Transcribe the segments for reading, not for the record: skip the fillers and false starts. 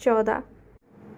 14।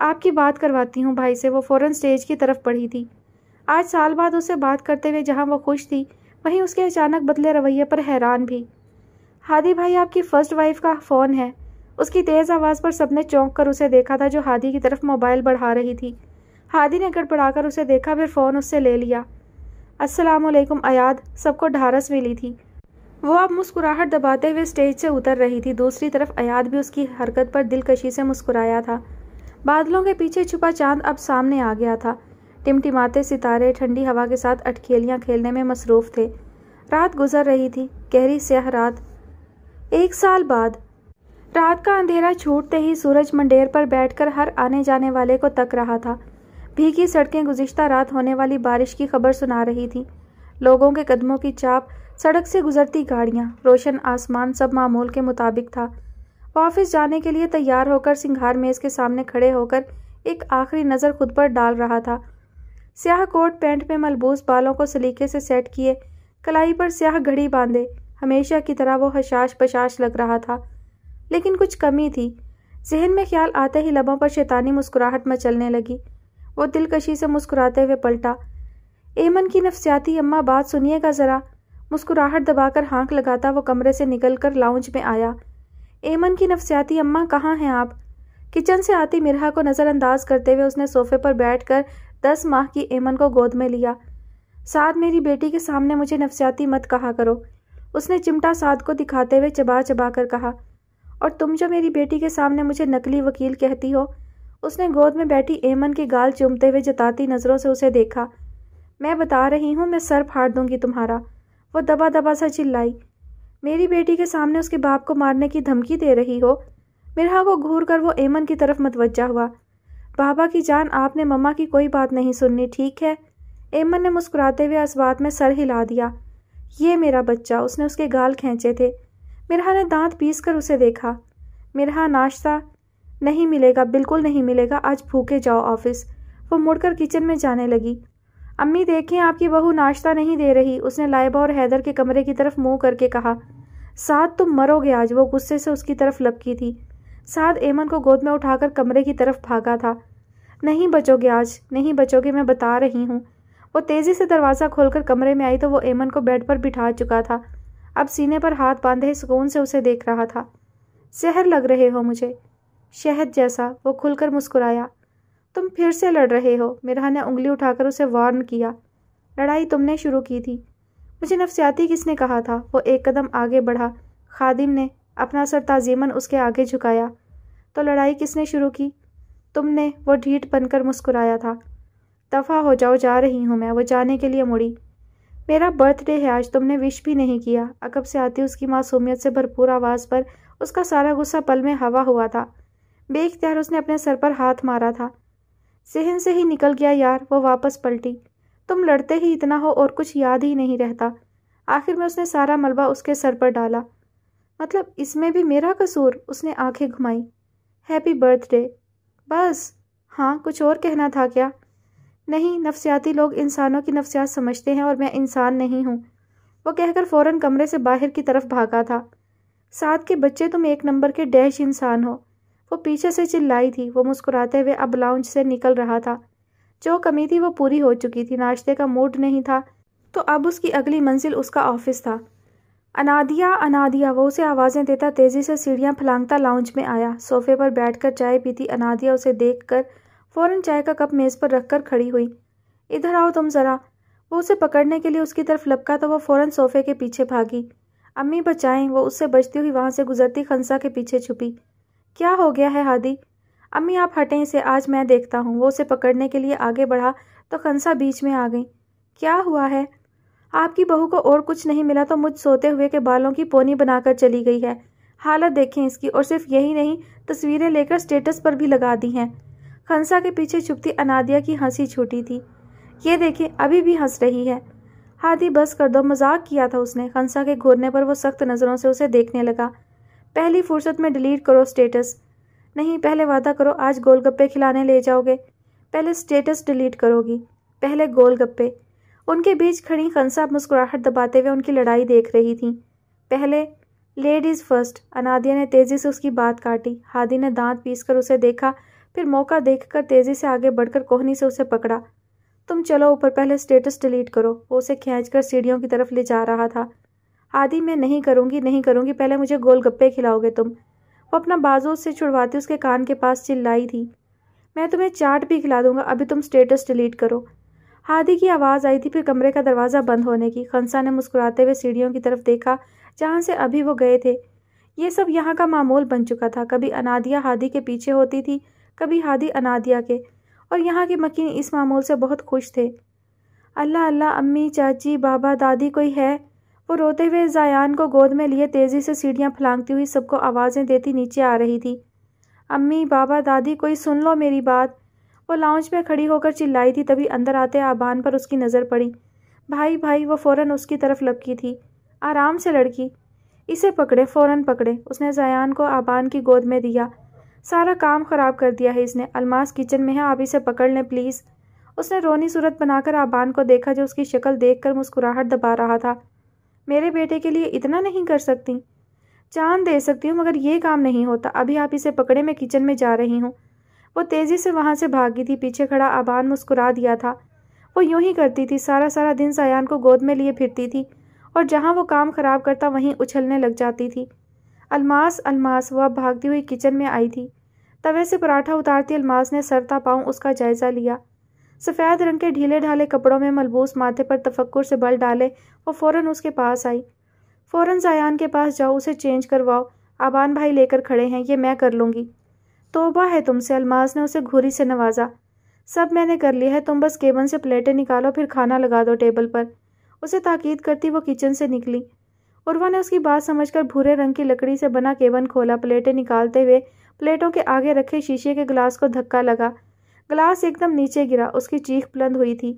آپ کی بات کرواتی ہوں بھائی سے۔ وہ فوراً اسٹیج کی طرف بڑھی تھی۔ آج سال بعد اسے بات کرتے ہوئے جہاں وہ خوش تھی، وہیں اس کے اچانک بدلے رویے پر حیران بھی۔ ہادی بھائی، آپ کی فرسٹ وائف کا فون ہے۔ اس کی تیز آواز پر سب نے چونک کر اسے دیکھا تھا، جو ہادی کی طرف موبائل بڑھا رہی تھی۔ ہادی نے گڑبڑا کر اسے دیکھا، پھر فون اس سے لے لیا۔ السلام علیکم ایاد۔ سب کو ڈھارس ملی تھی۔ وہ اب مسکراہٹ دباتے ہوئے اسٹیج سے اتر رہی تھی۔ دوسری طرف ایاد بھی اس کی حرکت پر دلکشی سے مسکرایا تھا۔ بادلوں کے پیچھے چھپا چاند اب سامنے آ گیا تھا۔ ٹمٹماتے ستارے ٹھنڈی ہوا کے ساتھ اٹکیلیاں کھیلنے میں مصروف تھے۔ رات گزر رہی تھی، گہری سیاہ رات۔ 1 سال بعد رات کا اندھیرا چھوٹتے ہی سورج منڈیر پر بیٹھ کر ہر آنے جانے والے کو تک رہا تھا۔ بھیگی سڑکیں گزشتہ رات ہونے والی بارش کی خبر سنا رہی تھی۔ لوگوں کے قدموں کی چاپ، سڑک سے گزرتی گاڑیاں، روشن آسمان، سب معمول کے مطابق تھا۔ وہ آفس جانے کے لیے تیار ہو کر سنگھار میز کے سامنے کھڑے ہو کر ایک آخری نظر خود پر ڈال رہا تھا۔ سیاہ کوٹ پینٹ میں ملبوس، بالوں کو سلیقے سے سیٹ کیے، کلائی پر سیاہ گھڑی باندھے، ہمیشہ کی طرح وہ حشاش بشاش لگ رہا تھا۔ لیکن کچھ کمی تھی۔ ذہن میں خیال آتے ہی لبوں پر شیطانی مسکراہٹ مچلنے لگی۔ وہ دلکشی سے مسکراتے ہوئے پلٹا۔ ایمن کی نفسیاتی اماں، بات سنیے گا ذرا۔ مسکراہٹ دبا کر ہانک لگاتا وہ کمرے سے نکل کر لاؤنج میں آیا۔ ایمن کی نفسیاتی اماں، کہاں ہیں آپ؟ کچن سے آتی مرحا کو نظر انداز کرتے ہوئے اس نے صوفے پر بیٹھ کر 10 ماہ کی ایمن کو گود میں لیا۔ سعد، میری بیٹی کے سامنے مجھے نفسیاتی مت کہا کرو، اس نے چمٹا سعد کو دکھاتے ہوئے چبا چبا کر کہا۔ اور تم جو میری بیٹی کے سامنے مجھے نقلی وکیل کہتی ہو؟ اس نے گود میں بیٹھی ایمن کے گال چومتے ہوئے جتاتی نظروں سے اسے دیکھا۔ میں بتا رہی ہوں، میں سر پھاڑ دوں گی تمہارا، وہ دبا دبا سا چلائی۔ میری بیٹی کے سامنے اس کے باپ کو مارنے کی دھمکی دے رہی ہو؟ مرحا کو گھور کر وہ ایمن کی طرف متوجہ ہوا۔ بابا کی جان، آپ نے مما کی کوئی بات نہیں سننی، ٹھیک ہے؟ ایمن نے مسکراتے ہوئے اس بات میں سر ہلا دیا۔ یہ میرا بچہ، اس نے اس کے گال کھینچے تھے۔ مرحا نے دانت پیس کر اسے دیکھا۔ مرحا، ناشتہ نہیں ملے گا، بالکل نہیں ملے گا، آج بھوکے جاؤ آفس۔ وہ مڑ کر کچن میں جانے لگی۔ امی دیکھیں، آپ کی بہو ناشتہ نہیں دے رہی، اس نے لائبہ اور حیدر کے کمرے کی طرف منہ کر کے کہا۔ سعد، تم مرو گے آج، وہ غصے سے اس کی طرف لپکی تھی۔ سعد ایمن کو گود میں اٹھا کر کمرے کی طرف بھاگا تھا۔ نہیں بچو گے آج، نہیں بچو گے، میں بتا رہی ہوں۔ وہ تیزی سے دروازہ کھول کر کمرے میں آئی تو وہ ایمن کو بیڈ پر بٹھا چکا تھا۔ اب سینے پر ہاتھ باندھے سکون سے اسے دیکھ رہا تھا۔ زہر لگ رہے ہو مجھے، شہد جیسا، وہ کھل کر مسکرایا۔ تم پھر سے لڑ رہے ہو، مرحا نے انگلی اٹھا کر اسے وارن کیا۔ لڑائی تم نے شروع کی تھی۔ مجھے نفسیاتی کس نے کہا تھا؟ وہ ایک قدم آگے بڑھا۔ خادم نے، اپنا سر تعظیماً اس کے آگے جھکایا۔ تو لڑائی کس نے شروع کی؟ تم نے، وہ ڈھیٹ بن کر مسکرایا تھا۔ دفع ہو جاؤ، جا رہی ہوں میں، وہ جانے کے لیے مڑی۔ میرا برتھ ڈے ہے آج، تم نے وش بھی نہیں کیا۔ عقب سے آتی اس کی معصومیت سے بھرپور آواز پر اس کا سارا غصہ پل میں ہوا ہوا تھا۔ بے اختیار اس نے اپنے سر پر ہاتھ مارا تھا۔ ذہن سے ہی نکل گیا یار، وہ واپس پلٹی۔ تم لڑتے ہی اتنا ہو اور کچھ یاد ہی نہیں رہتا۔ آخر میں اس نے سارا ملبہ اس کے سر پر ڈالا۔ مطلب اس میں بھی میرا قصور؟ اس نے آنکھیں گھمائی۔ ہیپی برتھ ڈے، بس؟ ہاں، کچھ اور کہنا تھا کیا؟ نہیں، نفسیاتی لوگ انسانوں کی نفسیات سمجھتے ہیں اور میں انسان نہیں ہوں، وہ کہہ کر فوراً کمرے سے باہر کی طرف بھاگا تھا۔ سعد کے بچے، تم 1 نمبر کے ڈیش انسان ہو، وہ پیچھے سے چلائی تھی۔ وہ مسکراتے ہوئے اب لاؤنج سے نکل رہا تھا۔ جو کمی تھی وہ پوری ہو چکی تھی، ناشتے کا موڈ نہیں تھا تو اب اس کی اگلی منزل اس کا آفس تھا۔ انادیہ، انادیہ، وہ اسے آوازیں دیتا تیزی سے سیڑھیاں پھلانگتا لاؤنج میں آیا۔ صوفے پر بیٹھ کر چائے پیتی انادیہ اسے دیکھ کر فوراً چائے کا کپ میز پر رکھ کر کھڑی ہوئی۔ ادھر آؤ تم ذرا۔ وہ اسے پکڑنے کے لیے اس کی طرف لپکا تو وہ فوراً صوفے کے پیچھے بھاگی۔ امی بچائیں، وہ اس سے بچتی ہوئی وہاں سے گزرتی خنسا کے پیچھے چھپی۔ کیا ہو گیا ہے ہادی؟ امی آپ ہٹیں اسے، آج میں دیکھتا ہوں۔ وہ اسے پکڑنے کے لیے آگے بڑھا تو خنسا بیچ میں آ گئی۔ کیا ہوا ہے؟ آپ کی بہو کو اور کچھ نہیں ملا تو مجھ سوتے ہوئے کے بالوں کی پونی بنا کر چلی گئی ہے۔ حالت دیکھیں اس کی، اور صرف یہی نہیں، تصویریں لے کر اسٹیٹس پر بھی لگا دی ہیں۔ خنسا کے پیچھے چھپتی انادیہ کی ہنسی چھوٹی تھی۔ یہ دیکھیں، ابھی بھی ہنس رہی ہے۔ ہادی بس کر دو، مذاق کیا تھا اس نے۔ خنسا کے گھورنے پر وہ سخت نظروں سے اسے دیکھنے لگا۔ پہلی فرصت میں ڈیلیٹ کرو اسٹیٹس۔ نہیں، پہلے وعدہ کرو آج گول گپے کھلانے لے جاؤ گے۔ پہلے اسٹیٹس ڈیلیٹ کرو گی، پہلے گول گپے۔ ان کے بیچ کھڑی خنسا مسکراہٹ دباتے ہوئے ان کی لڑائی دیکھ رہی تھی۔ پہلے لیڈیز فرسٹ، انادیہ نے تیزی سے اس کی بات کاٹی۔ ہادی نے دانت پیس کر اسے دیکھا، پھر موقع دیکھ کر تیزی سے آگے بڑھ کر کوہنی سے اسے پکڑا۔ تم چلو اوپر، پہلے اسٹیٹس ڈیلیٹ کرو۔ وہ اسے کھینچ کر سیڑھیوں کی طرف لے جا رہا تھا۔ ہادی میں نہیں کروں گی، پہلے مجھے گول گپے کھلاؤ گے تم۔ وہ اپنا بازو سے چھڑواتی اس کے کان کے پاس چلائی تھی۔ میں تمہیں چاٹ بھی کھلا دوں گا، ابھی تم اسٹیٹس ڈیلیٹ کرو۔ ہادی کی آواز آئی تھی، پھر کمرے کا دروازہ بند ہونے کی۔ خنسا نے مسکراتے ہوئے سیڑھیوں کی طرف دیکھا جہاں سے ابھی وہ گئے تھے۔ یہ سب یہاں کا معمول بن چکا تھا۔ کبھی انادیہ ہادی کے پیچھے ہوتی تھی، کبھی ہادی انادیہ کے، اور یہاں کے مکین اس معمول سے بہت خوش تھے۔ اللہ اللہ، امی، چاچی، بابا، دادی کوئی ہے؟ وہ روتے ہوئے زایان کو گود میں لیے تیزی سے سیڑھیاں پھلانگتی ہوئی سب کو آوازیں دیتی نیچے آ رہی تھی۔ امی، بابا، دادی، کوئی سن لو میری بات۔ وہ لاؤنج میں کھڑی ہو کر چلائی تھی، تبھی اندر آتے آبان پر اس کی نظر پڑی۔ بھائی بھائی، وہ فوراً اس کی طرف لپکی تھی۔ آرام سے لڑکی، اسے پکڑے، فوراً پکڑے۔ اس نے زایان کو آبان کی گود میں دیا۔ سارا کام خراب کر دیا ہے اس نے۔ الماس کچن میں ہے، آپ اسے پکڑ لیں پلیز۔ اس نے رونی صورت بنا کر آبان کو دیکھا جو اس کی شکل دیکھ کر مسکراہٹ دبا رہا تھا۔ میرے بیٹے کے لیے اتنا نہیں کر سکتی؟ جان دے سکتی ہوں مگر یہ کام نہیں ہوتا۔ ابھی آپ اسے پکڑے، میں کچن میں جا رہی ہوں۔ وہ تیزی سے وہاں سے بھاگی تھی۔ پیچھے کھڑا آبان مسکرا دیا تھا۔ وہ یوں ہی کرتی تھی، سارا دن زایان کو گود میں لیے پھرتی تھی اور جہاں وہ کام خراب کرتا وہیں اچھلنے لگ جاتی تھی۔ الماس، الماس، وہ اب بھاگتی ہوئی کچن میں آئی تھی۔ توے سے پراٹھا اتارتی الماس نے سر تا پاؤں اس کا جائزہ لیا۔ سفید رنگ کے ڈھیلے ڈھالے کپڑوں میں ملبوس، ماتھے پر تفکر سے بل ڈالے وہ فوراً اس کے پاس آئی۔ فوراً زایان کے پاس جاؤ، اسے چینج کرواؤ، آبان بھائی لے کر کھڑے ہیں، یہ میں کر لوں گی۔ توبہ ہے تم سے، الماس نے اسے گھوری سے نوازا۔ سب میں نے کر لیا ہے، تم بس کیبن سے پلیٹیں نکالو، پھر کھانا لگا دو ٹیبل پر۔ اسے تاکید کرتی وہ کچن سے نکلی۔ عروہ نے اس کی بات سمجھ کر بھورے رنگ کی لکڑی سے بنا کیبن کھولا۔ پلیٹیں نکالتے ہوئے پلیٹوں کے آگے رکھے شیشے کے گلاس کو دھکا لگا۔ گلاس ایک دم نیچے گرا، اس کی چیخ بلند ہوئی تھی۔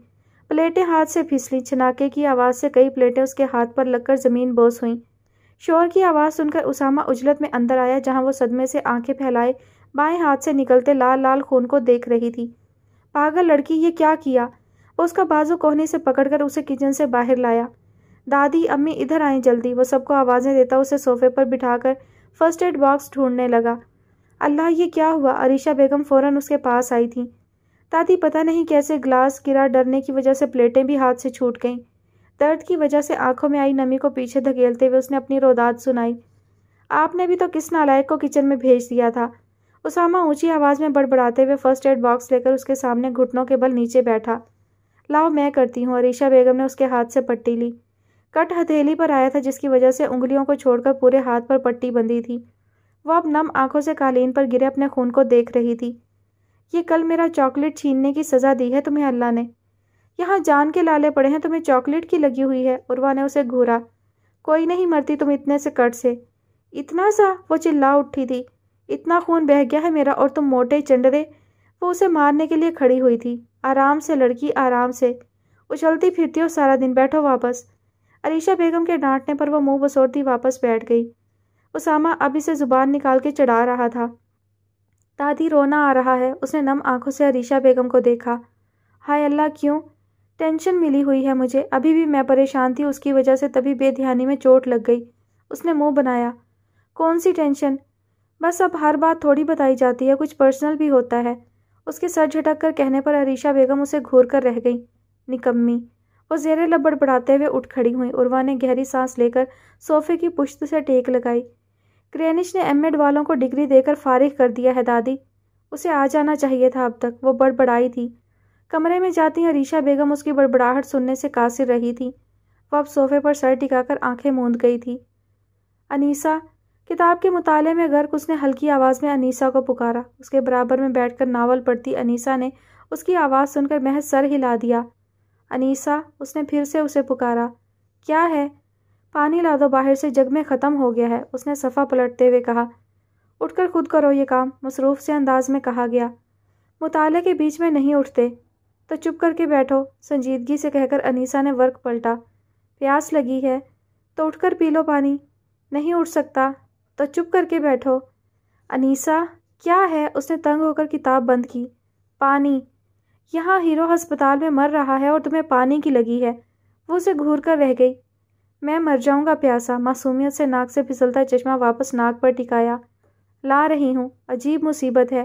پلیٹیں ہاتھ سے پھسلیں، چھناکے کی آواز سے کئی پلیٹیں اس کے ہاتھ پر لگ کر زمین بوس ہوئیں۔ شور کی آواز سن کر اسامہ عجلت میں اندر آیا جہاں وہ صدمے سے آنکھیں پھیلائے بائیں ہاتھ سے نکلتے لال لال خون کو دیکھ رہی تھی۔ پاگل لڑکی، یہ کیا کیا؟ وہ اس کا بازو کوہنی سے پکڑ کر اسے کچن سے باہر لایا۔ دادی، امی ادھر آئیں جلدی۔ وہ سب کو آوازیں دیتا اسے صوفے پر بٹھا کر فرسٹ ایڈ باکس ڈھونڈنے لگا۔ اللہ، یہ کیا ہوا؟ عریشہ بیگم فوراً اس کے پاس آئی تھی۔ دادی، پتہ نہیں کیسے گلاس گرا، ڈرنے کی وجہ سے پلیٹیں بھی ہاتھ سے چھوٹ گئیں۔ درد کی وجہ سے آنکھوں میں آئی نمی کو پیچھے دھکیلتے ہوئے اس نے اپنی روداد سنائی۔ آپ نے بھی تو کس نالائق کو کچن میں بھیج دیا تھا؟ اسامہ اونچی آواز میں بڑبڑاتے ہوئے فرسٹ ایڈ باکس لے کر اس کے سامنے گھٹنوں کے بل نیچے بیٹھا۔ لاؤ میں کرتی ہوں۔ عریشہ بیگم نے اس کے ہاتھ سے پٹی لی۔ کٹ ہتھیلی پر آیا تھا جس کی وجہ سے انگلیوں کو چھوڑ کر پورے ہاتھ پر پٹی بندھی تھی۔ وہ اب نم آنکھوں سے قالین پر گرے اپنے خون کو دیکھ رہی تھی۔ یہ کل میرا چاکلیٹ چھیننے کی سزا دی ہے تمہیں اللہ نے۔ یہاں جان کے لالے پڑے ہیں، تمہیں چاکلیٹ کی لگی ہوئی ہے۔ عروہ نے اسے گھورا۔ کوئی نہیں مرتی تم اتنے سے کٹ سے۔ اتنا سا؟ وہ چلا اٹھی تھی۔ اتنا خون بہہ گیا ہے میرا اور تم موٹے چنڈرے۔ وہ اسے مارنے کے لیے کھڑی ہوئی تھی۔ آرام سے لڑکی، آرام سے، اچھلتی پھرتی ہو سارا دن، بیٹھو واپس۔ عریشہ بیگم کے ڈانٹنے پر وہ منہ بسورتی واپس بیٹھ گئی۔ اسامہ اب اسے زبان نکال کے چڑھا رہا تھا۔ دادی، رونا آ رہا ہے۔ اس نے نم آنکھوں سے عریشہ بیگم کو دیکھا۔ ہائے اللہ، کیوں؟ ٹینشن ملی ہوئی ہے مجھے، ابھی بھی میں پریشان تھی، اس کی وجہ سے تبھی بے دھیانی میں چوٹ لگ گئی۔ اس نے منہ بنایا۔ کون سی ٹینشن؟ بس اب ہر بات تھوڑی بتائی جاتی ہے، کچھ پرسنل بھی ہوتا ہے۔ اس کے سر جھٹک کر کہنے پر عریشہ بیگم اسے گھور کر رہ گئی۔ نکمی، وہ زیر لب بڑبڑاتے ہوئے اٹھ کھڑی ہوئیں۔ عروہ نے گہری سانس لے کر صوفے کی پشت سے ٹیک لگائی۔ گرینچ نے ایم ایڈ والوں کو ڈگری دے کر فارغ کر دیا ہے دادی، اسے آ جانا چاہیے تھا اب تک۔ وہ بڑبڑائی تھی۔ کمرے میں جاتی عریشہ بیگم اس کی بڑبڑاہٹ سننے سے قاصر رہی تھی۔ وہ اب صوفے پر سر ٹکا کر آنکھیں موند گئی تھی۔ انیسہ، کتاب کے مطالعے میں غرق اس نے ہلکی آواز میں انیسہ کو پکارا۔ اس کے برابر میں بیٹھ کر ناول پڑھتی انیسہ نے اس کی آواز سن کر محض سر ہلا دیا۔ انیسہ، اس نے پھر سے اسے پکارا۔ کیا ہے؟ پانی لا دو باہر سے، جگ میں ختم ہو گیا ہے، اس نے صفحہ پلٹتے ہوئے کہا۔ اٹھ کر خود کرو یہ کام، مصروف سے انداز میں کہا گیا۔ مطالعے کے بیچ میں نہیں اٹھتے تو چپ کر کے بیٹھو، سنجیدگی سے کہہ کر انیسہ نے ورق پلٹا۔ پیاس لگی ہے تو اٹھ کر پی لو پانی۔ نہیں اٹھ سکتا تو چپ کر کے بیٹھو۔ انیسہ، کیا ہے؟ اس نے تنگ ہو کر کتاب بند کی۔ پانی، یہاں ہیرو ہسپتال میں مر رہا ہے اور تمہیں پانی کی لگی ہے۔ وہ اسے گھور کر رہ گئی۔ میں مر جاؤں گا پیاسا۔ معصومیت سے ناک سے پھسلتا چشمہ واپس ناک پر ٹکایا۔ لا رہی ہوں، عجیب مصیبت ہے،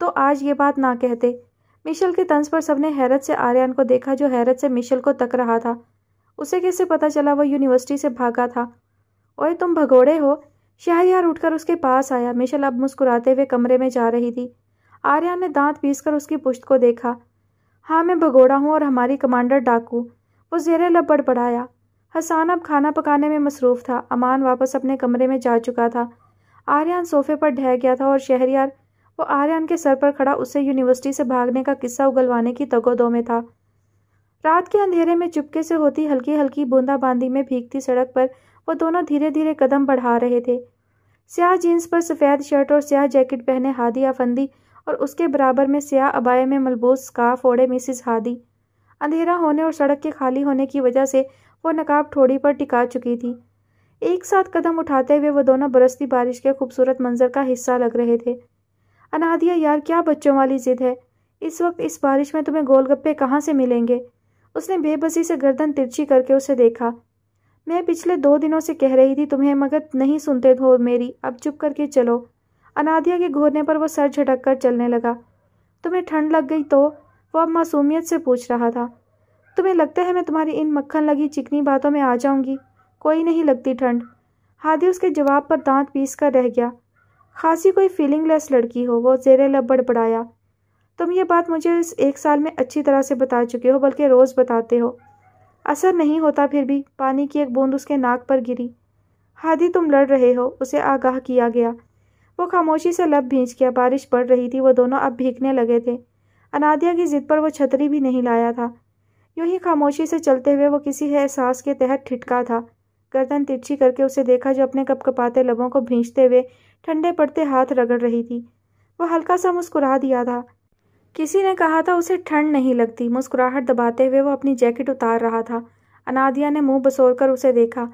تو آج یہ بات نہ کہتے۔ مشل کے طنز پر سب نے حیرت سے آریان کو دیکھا جو حیرت سے مشل کو تک رہا تھا۔ اسے کیسے پتا چلا وہ یونیورسٹی سے بھاگا تھا؟ اوئے تم بھگوڑے ہو؟ شہریار اٹھ کر اس کے پاس آیا۔ مشل اب مسکراتے ہوئے کمرے میں جا رہی تھی۔ آریان نے دانت پیس کر اس کی پشت کو دیکھا۔ ہاں میں بھگوڑا ہوں اور ہماری کمانڈر ڈاکو، وہ زیر لب بڑبڑایا۔ حسان اب کھانا پکانے میں مصروف تھا۔ امان واپس اپنے کمرے میں جا چکا تھا۔ آریان صوفے پر ڈھہ گیا تھا اور شہریار وہ آریان کے سر پر کھڑا اسے یونیورسٹی سے بھاگنے کا قصہ اگلوانے کی تگودو میں تھا۔ رات کے اندھیرے میں چپکے سے ہوتی ہلکی ہلکی بوندا باندی میں بھیگتی سڑک پر وہ دونوں دھیرے دھیرے قدم بڑھا رہے تھے۔ سیاہ جینس پر سفید شرٹ اور سیاہ جیکٹ پہنے ہادی افندی اور اس کے برابر میں سیاہ عبائے میں ملبوس سکارف اوڑھے مسز ہادی۔ اندھیرا ہونے اور سڑک کے خالی ہونے کی وجہ سے وہ نقاب ٹھوڑی پر ٹکا چکی تھی۔ ایک ساتھ قدم اٹھاتے ہوئے وہ دونوں برستی بارش کے خوبصورت منظر کا حصہ لگ رہے تھے۔ انادیہ یار کیا بچوں والی ضد ہے، اس وقت اس بارش میں تمہیں گول گپے کہاں سے ملیں گے؟ اس نے بے بسی سے گردن ترچھی کر کے اسے دیکھا۔ میں پچھلے 2 دنوں سے کہہ رہی تھی تمہیں مگر نہیں سنتے ہو میری، اب چپ کر کے چلو۔ انادیہ کے گھورنے پر وہ سر جھٹک کر چلنے لگا۔ تمہیں ٹھنڈ لگ گئی تو؟ وہ اب معصومیت سے پوچھ رہا تھا۔ تمہیں لگتا ہے میں تمہاری ان مکھن لگی چکنی باتوں میں آ جاؤں گی؟ کوئی نہیں لگتی ٹھنڈ۔ ہادی اس کے جواب پر دانت پیس کر رہ گیا۔ خاصی کوئی فیلنگ لیس لڑکی ہو، وہ زیر لب بڑبڑایا۔ تم یہ بات مجھے اس 1 سال میں اچھی طرح سے بتا چکے ہو، بلکہ روز بتاتے ہو۔ اثر نہیں ہوتا پھر بھی۔ پانی کی ایک بوند اس کے ناک پر گری۔ ہادی تم لڑ رہے ہو، اسے آگاہ کیا گیا۔ وہ خاموشی سے لب بھینچ گیا۔ بارش پڑ رہی تھی، وہ دونوں اب بھیگنے لگے تھے۔ انادیہ کی ضد پر وہ چھتری بھی نہیں لایا تھا۔ یوں ہی خاموشی سے چلتے ہوئے وہ کسی احساس کے تحت ٹھٹکا تھا۔ گردن ترچھی کر کے اسے دیکھا جو اپنے کپکپاتے لبوں کو بھینچتے ہوئے ٹھنڈے پڑتے ہاتھ رگڑ رہی تھی۔ وہ ہلکا سا مسکرا دیا تھا۔ کسی نے کہا تھا اسے ٹھنڈ نہیں لگتی۔ مسکراہٹ دباتے ہوئے وہ اپنی جیکٹ اتار رہا تھا۔ انادیہ نے منہ بسور کر اسے دیکھا۔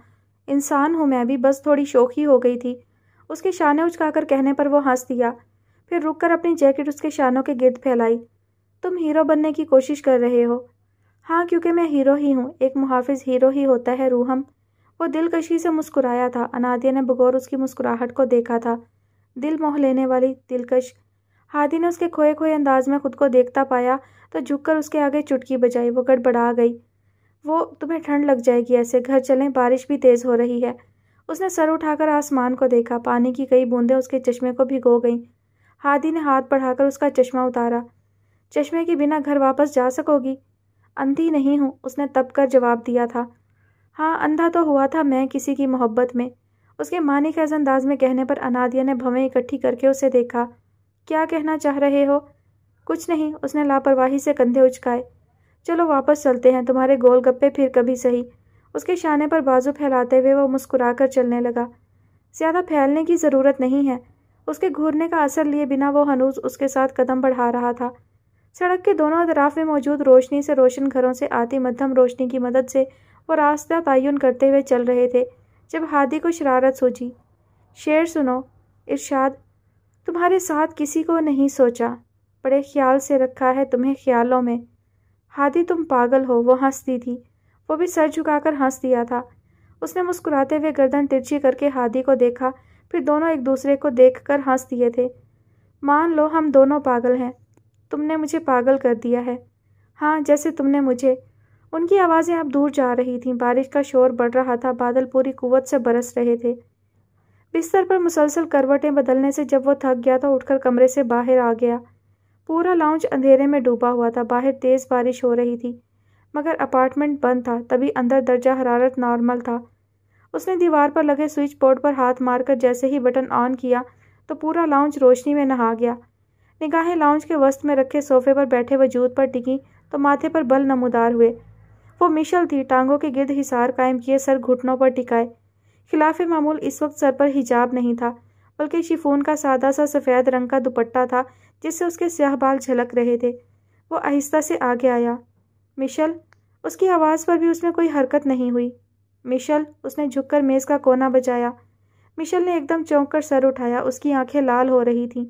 انسان ہوں میں بھی، بس تھوڑی شوخی ہو گئی تھی۔ اس کے شانے اچکا کر کہنے پر وہ ہنس دیا، پھر رک کر اپنی جیکٹ اس کے شانوں کے گرد پھیلائی۔ تم ہیرو بننے کی کوشش کر رہے ہو؟ ہاں کیونکہ میں ہیرو ہی ہوں، ایک محافظ ہیرو ہی ہوتا ہے روحم۔ وہ دلکشی سے مسکرایا تھا۔ انادیہ نے بغور اس کی مسکراہٹ کو دیکھا تھا۔ دل موہ لینے والی، دلکش۔ ہادی نے اس کے کھوئے کھوئے انداز میں خود کو دیکھتا پایا تو جھک کر اس کے آگے چٹکی بجائی۔ وہ گڑبڑا گئی۔ وہ تمہیں ٹھنڈ لگ جائے گی ایسے، گھر چلیں، بارش بھی تیز ہو رہی ہے۔ اس نے سر اٹھا کر آسمان کو دیکھا۔ پانی کی کئی بوندیں اس کے چشمے کو بھگو گئیں۔ ہادی نے ہاتھ بڑھا کر اس کا چشمہ اتارا۔ چشمے کے بنا گھر واپس جا سکو گی؟ اندھی نہیں ہوں، اس نے تپ کر جواب دیا تھا۔ ہاں اندھا تو ہوا تھا میں کسی کی محبت میں۔ اس کے معنی خیز انداز میں کہنے پر انادیہ نے بھویں اکٹھی کر کے اسے دیکھا۔ کیا کہنا چاہ رہے ہو؟ کچھ نہیں، اس نے لاپرواہی سے کندھے اچکائے۔ چلو واپس چلتے ہیں، تمہارے گول گپے پھر کبھی سہی۔ اس کے شانے پر بازو پھیلاتے ہوئے وہ مسکرا کر چلنے لگا۔ زیادہ پھیلنے کی ضرورت نہیں ہے۔ اس کے گھورنے کا اثر لیے بنا وہ ہنوز اس کے ساتھ قدم بڑھا رہا تھا۔ سڑک کے دونوں اطراف میں موجود روشنی سے روشن گھروں سے آتی مدھم روشنی کی مدد سے وہ راستہ تعین کرتے ہوئے چل رہے تھے جب ہادی کو شرارت سوچی۔ شعر سنو، ارشاد، تمہارے ساتھ کسی کو نہیں سوچا، بڑے خیال سے رکھا ہے تمہیں خیالوں میں۔ ہادی تم پاگل ہو، وہ ہنستی تھی۔ وہ بھی سر جھکا کر ہنس دیا تھا۔ اس نے مسکراتے ہوئے گردن ترچھی کر کے ہادی کو دیکھا، پھر دونوں ایک دوسرے کو دیکھ کر ہنس دیے تھے۔ مان لو ہم دونوں پاگل ہیں، تم نے مجھے پاگل کر دیا ہے۔ ہاں جیسے تم نے مجھے۔ ان کی آوازیں اب دور جا رہی تھیں۔ بارش کا شور بڑھ رہا تھا، بادل پوری قوت سے برس رہے تھے۔ بستر پر مسلسل کروٹیں بدلنے سے جب وہ تھک گیا تو اٹھ کر کمرے سے باہر آ گیا۔ پورا لاؤنج اندھیرے میں ڈوبا ہوا تھا۔ باہر تیز بارش ہو رہی تھی مگر اپارٹمنٹ بند تھا، تبھی اندر درجہ حرارت نارمل تھا۔ اس نے دیوار پر لگے سوئچ بورڈ پر ہاتھ مار کر جیسے ہی بٹن آن کیا تو پورا لاؤنج روشنی میں نہا گیا۔ نگاہیں لاؤنج کے وسط میں رکھے صوفے پر بیٹھے وجود پر ٹکیں تو ماتھے پر بل نمودار ہوئے۔ وہ مشل تھی، ٹانگوں کے گرد حصار قائم کیے، سر گھٹنوں پر ٹکائے۔ خلاف معمول اس وقت سر پر حجاب نہیں تھا بلکہ شفون کا سادہ سا سفید رنگ کا دوپٹہ تھا جس سے اس کے سیاہ بال جھلک رہے تھے۔ وہ آہستہ سے آگے آیا۔ مشل، اس کی آواز پر بھی اس میں کوئی حرکت نہیں ہوئی۔ مشل، اس نے جھک کر میز کا کونا بجایا۔ مشل نے ایک دم چونک کر سر اٹھایا۔ اس کی آنکھیں لال ہو رہی تھیں،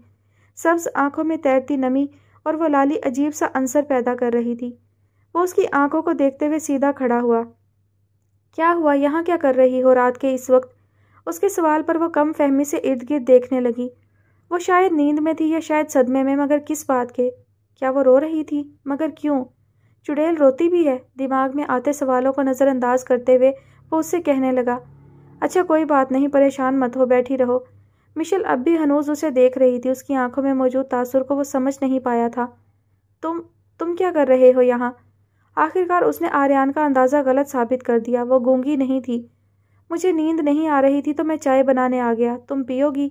سبز آنکھوں میں تیرتی نمی اور وہ لالی عجیب سا عنصر پیدا کر رہی تھی۔ وہ اس کی آنکھوں کو دیکھتے ہوئے سیدھا کھڑا ہوا۔ کیا ہوا، یہاں کیا کر رہی ہو رات کے اس وقت؟ اس کے سوال پر وہ کم فہمی سے ارد گرد دیکھنے لگی۔ وہ شاید نیند میں تھی یا شاید صدمے میں، مگر کس بات کے؟ کیا وہ رو رہی تھی؟ مگر کیوں؟ چڑیل روتی بھی ہے؟ دماغ میں آتے سوالوں کو نظر انداز کرتے ہوئے وہ اس سے کہنے لگا، اچھا کوئی بات نہیں، پریشان مت ہو، بیٹھی رہو۔ مشل اب بھی ہنوز اسے دیکھ رہی تھی، اس کی آنکھوں میں موجود تاثر کو وہ سمجھ نہیں پایا تھا۔ تم کیا کر رہے ہو یہاں؟ آخرکار اس نے آریان کا اندازہ غلط ثابت کر دیا، وہ گونگی نہیں تھی۔ مجھے نیند نہیں آ رہی تھی تو میں چائے بنانے آ گیا، تم پیو گی؟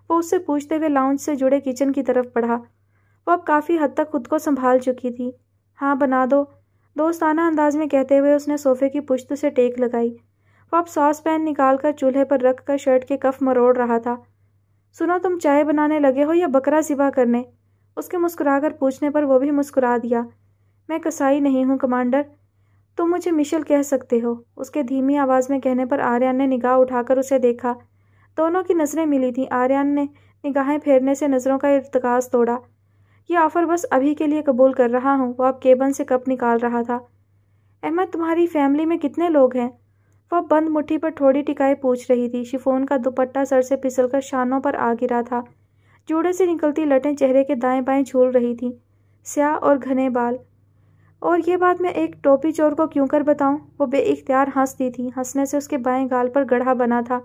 وہ اس سے پوچھتے ہوئے لاؤنج سے جڑے کچن کی طرف بڑھا۔ وہ اب کافی حد تک خود کو سنبھال چکی تھی۔ ہاں بنا دو، دوستانہ انداز میں کہتے ہوئے اس نے صوفے کی پشت سے ٹیک لگائی۔ وہ اب ساس پین نکال کر چولہے پر رکھ کر شرٹ کے کف مروڑ رہا تھا۔ سنو، تم چائے بنانے لگے ہو یا بکرا ذبح کرنے؟ اس کے مسکرا کر پوچھنے پر وہ بھی مسکرا دیا۔ میں کسائی نہیں ہوں کمانڈر، تم مجھے مشل کہہ سکتے ہو، اس کے دھیمی آواز میں کہنے پر آریان نے نگاہ اٹھا کر اسے دیکھا۔ دونوں کی نظریں ملی تھیں۔ آریان نے نگاہیں پھیرنے سے نظروں کا ارتکاز توڑا۔ یہ آفر بس ابھی کے لیے قبول کر رہا ہوں۔ وہ اب کیبن سے کپ نکال رہا تھا۔ احمد، تمہاری فیملی میں کتنے لوگ ہیں؟ وہ بند مٹھی پر تھوڑی ٹکائے پوچھ رہی تھی۔ شفون کا دوپٹہ سر سے پھسل کر شانوں پر آ گرا تھا۔ جوڑے سے نکلتی لٹیں چہرے کے دائیں بائیں جھول رہی تھیں، سیاہ اور گھنے بال۔ اور یہ بات میں ایک ٹوپی چور کو کیوں کر بتاؤں؟ وہ بے اختیار ہنس دی تھی۔ ہنسنے سے اس کے بائیں گال پر گڑھا بنا تھا۔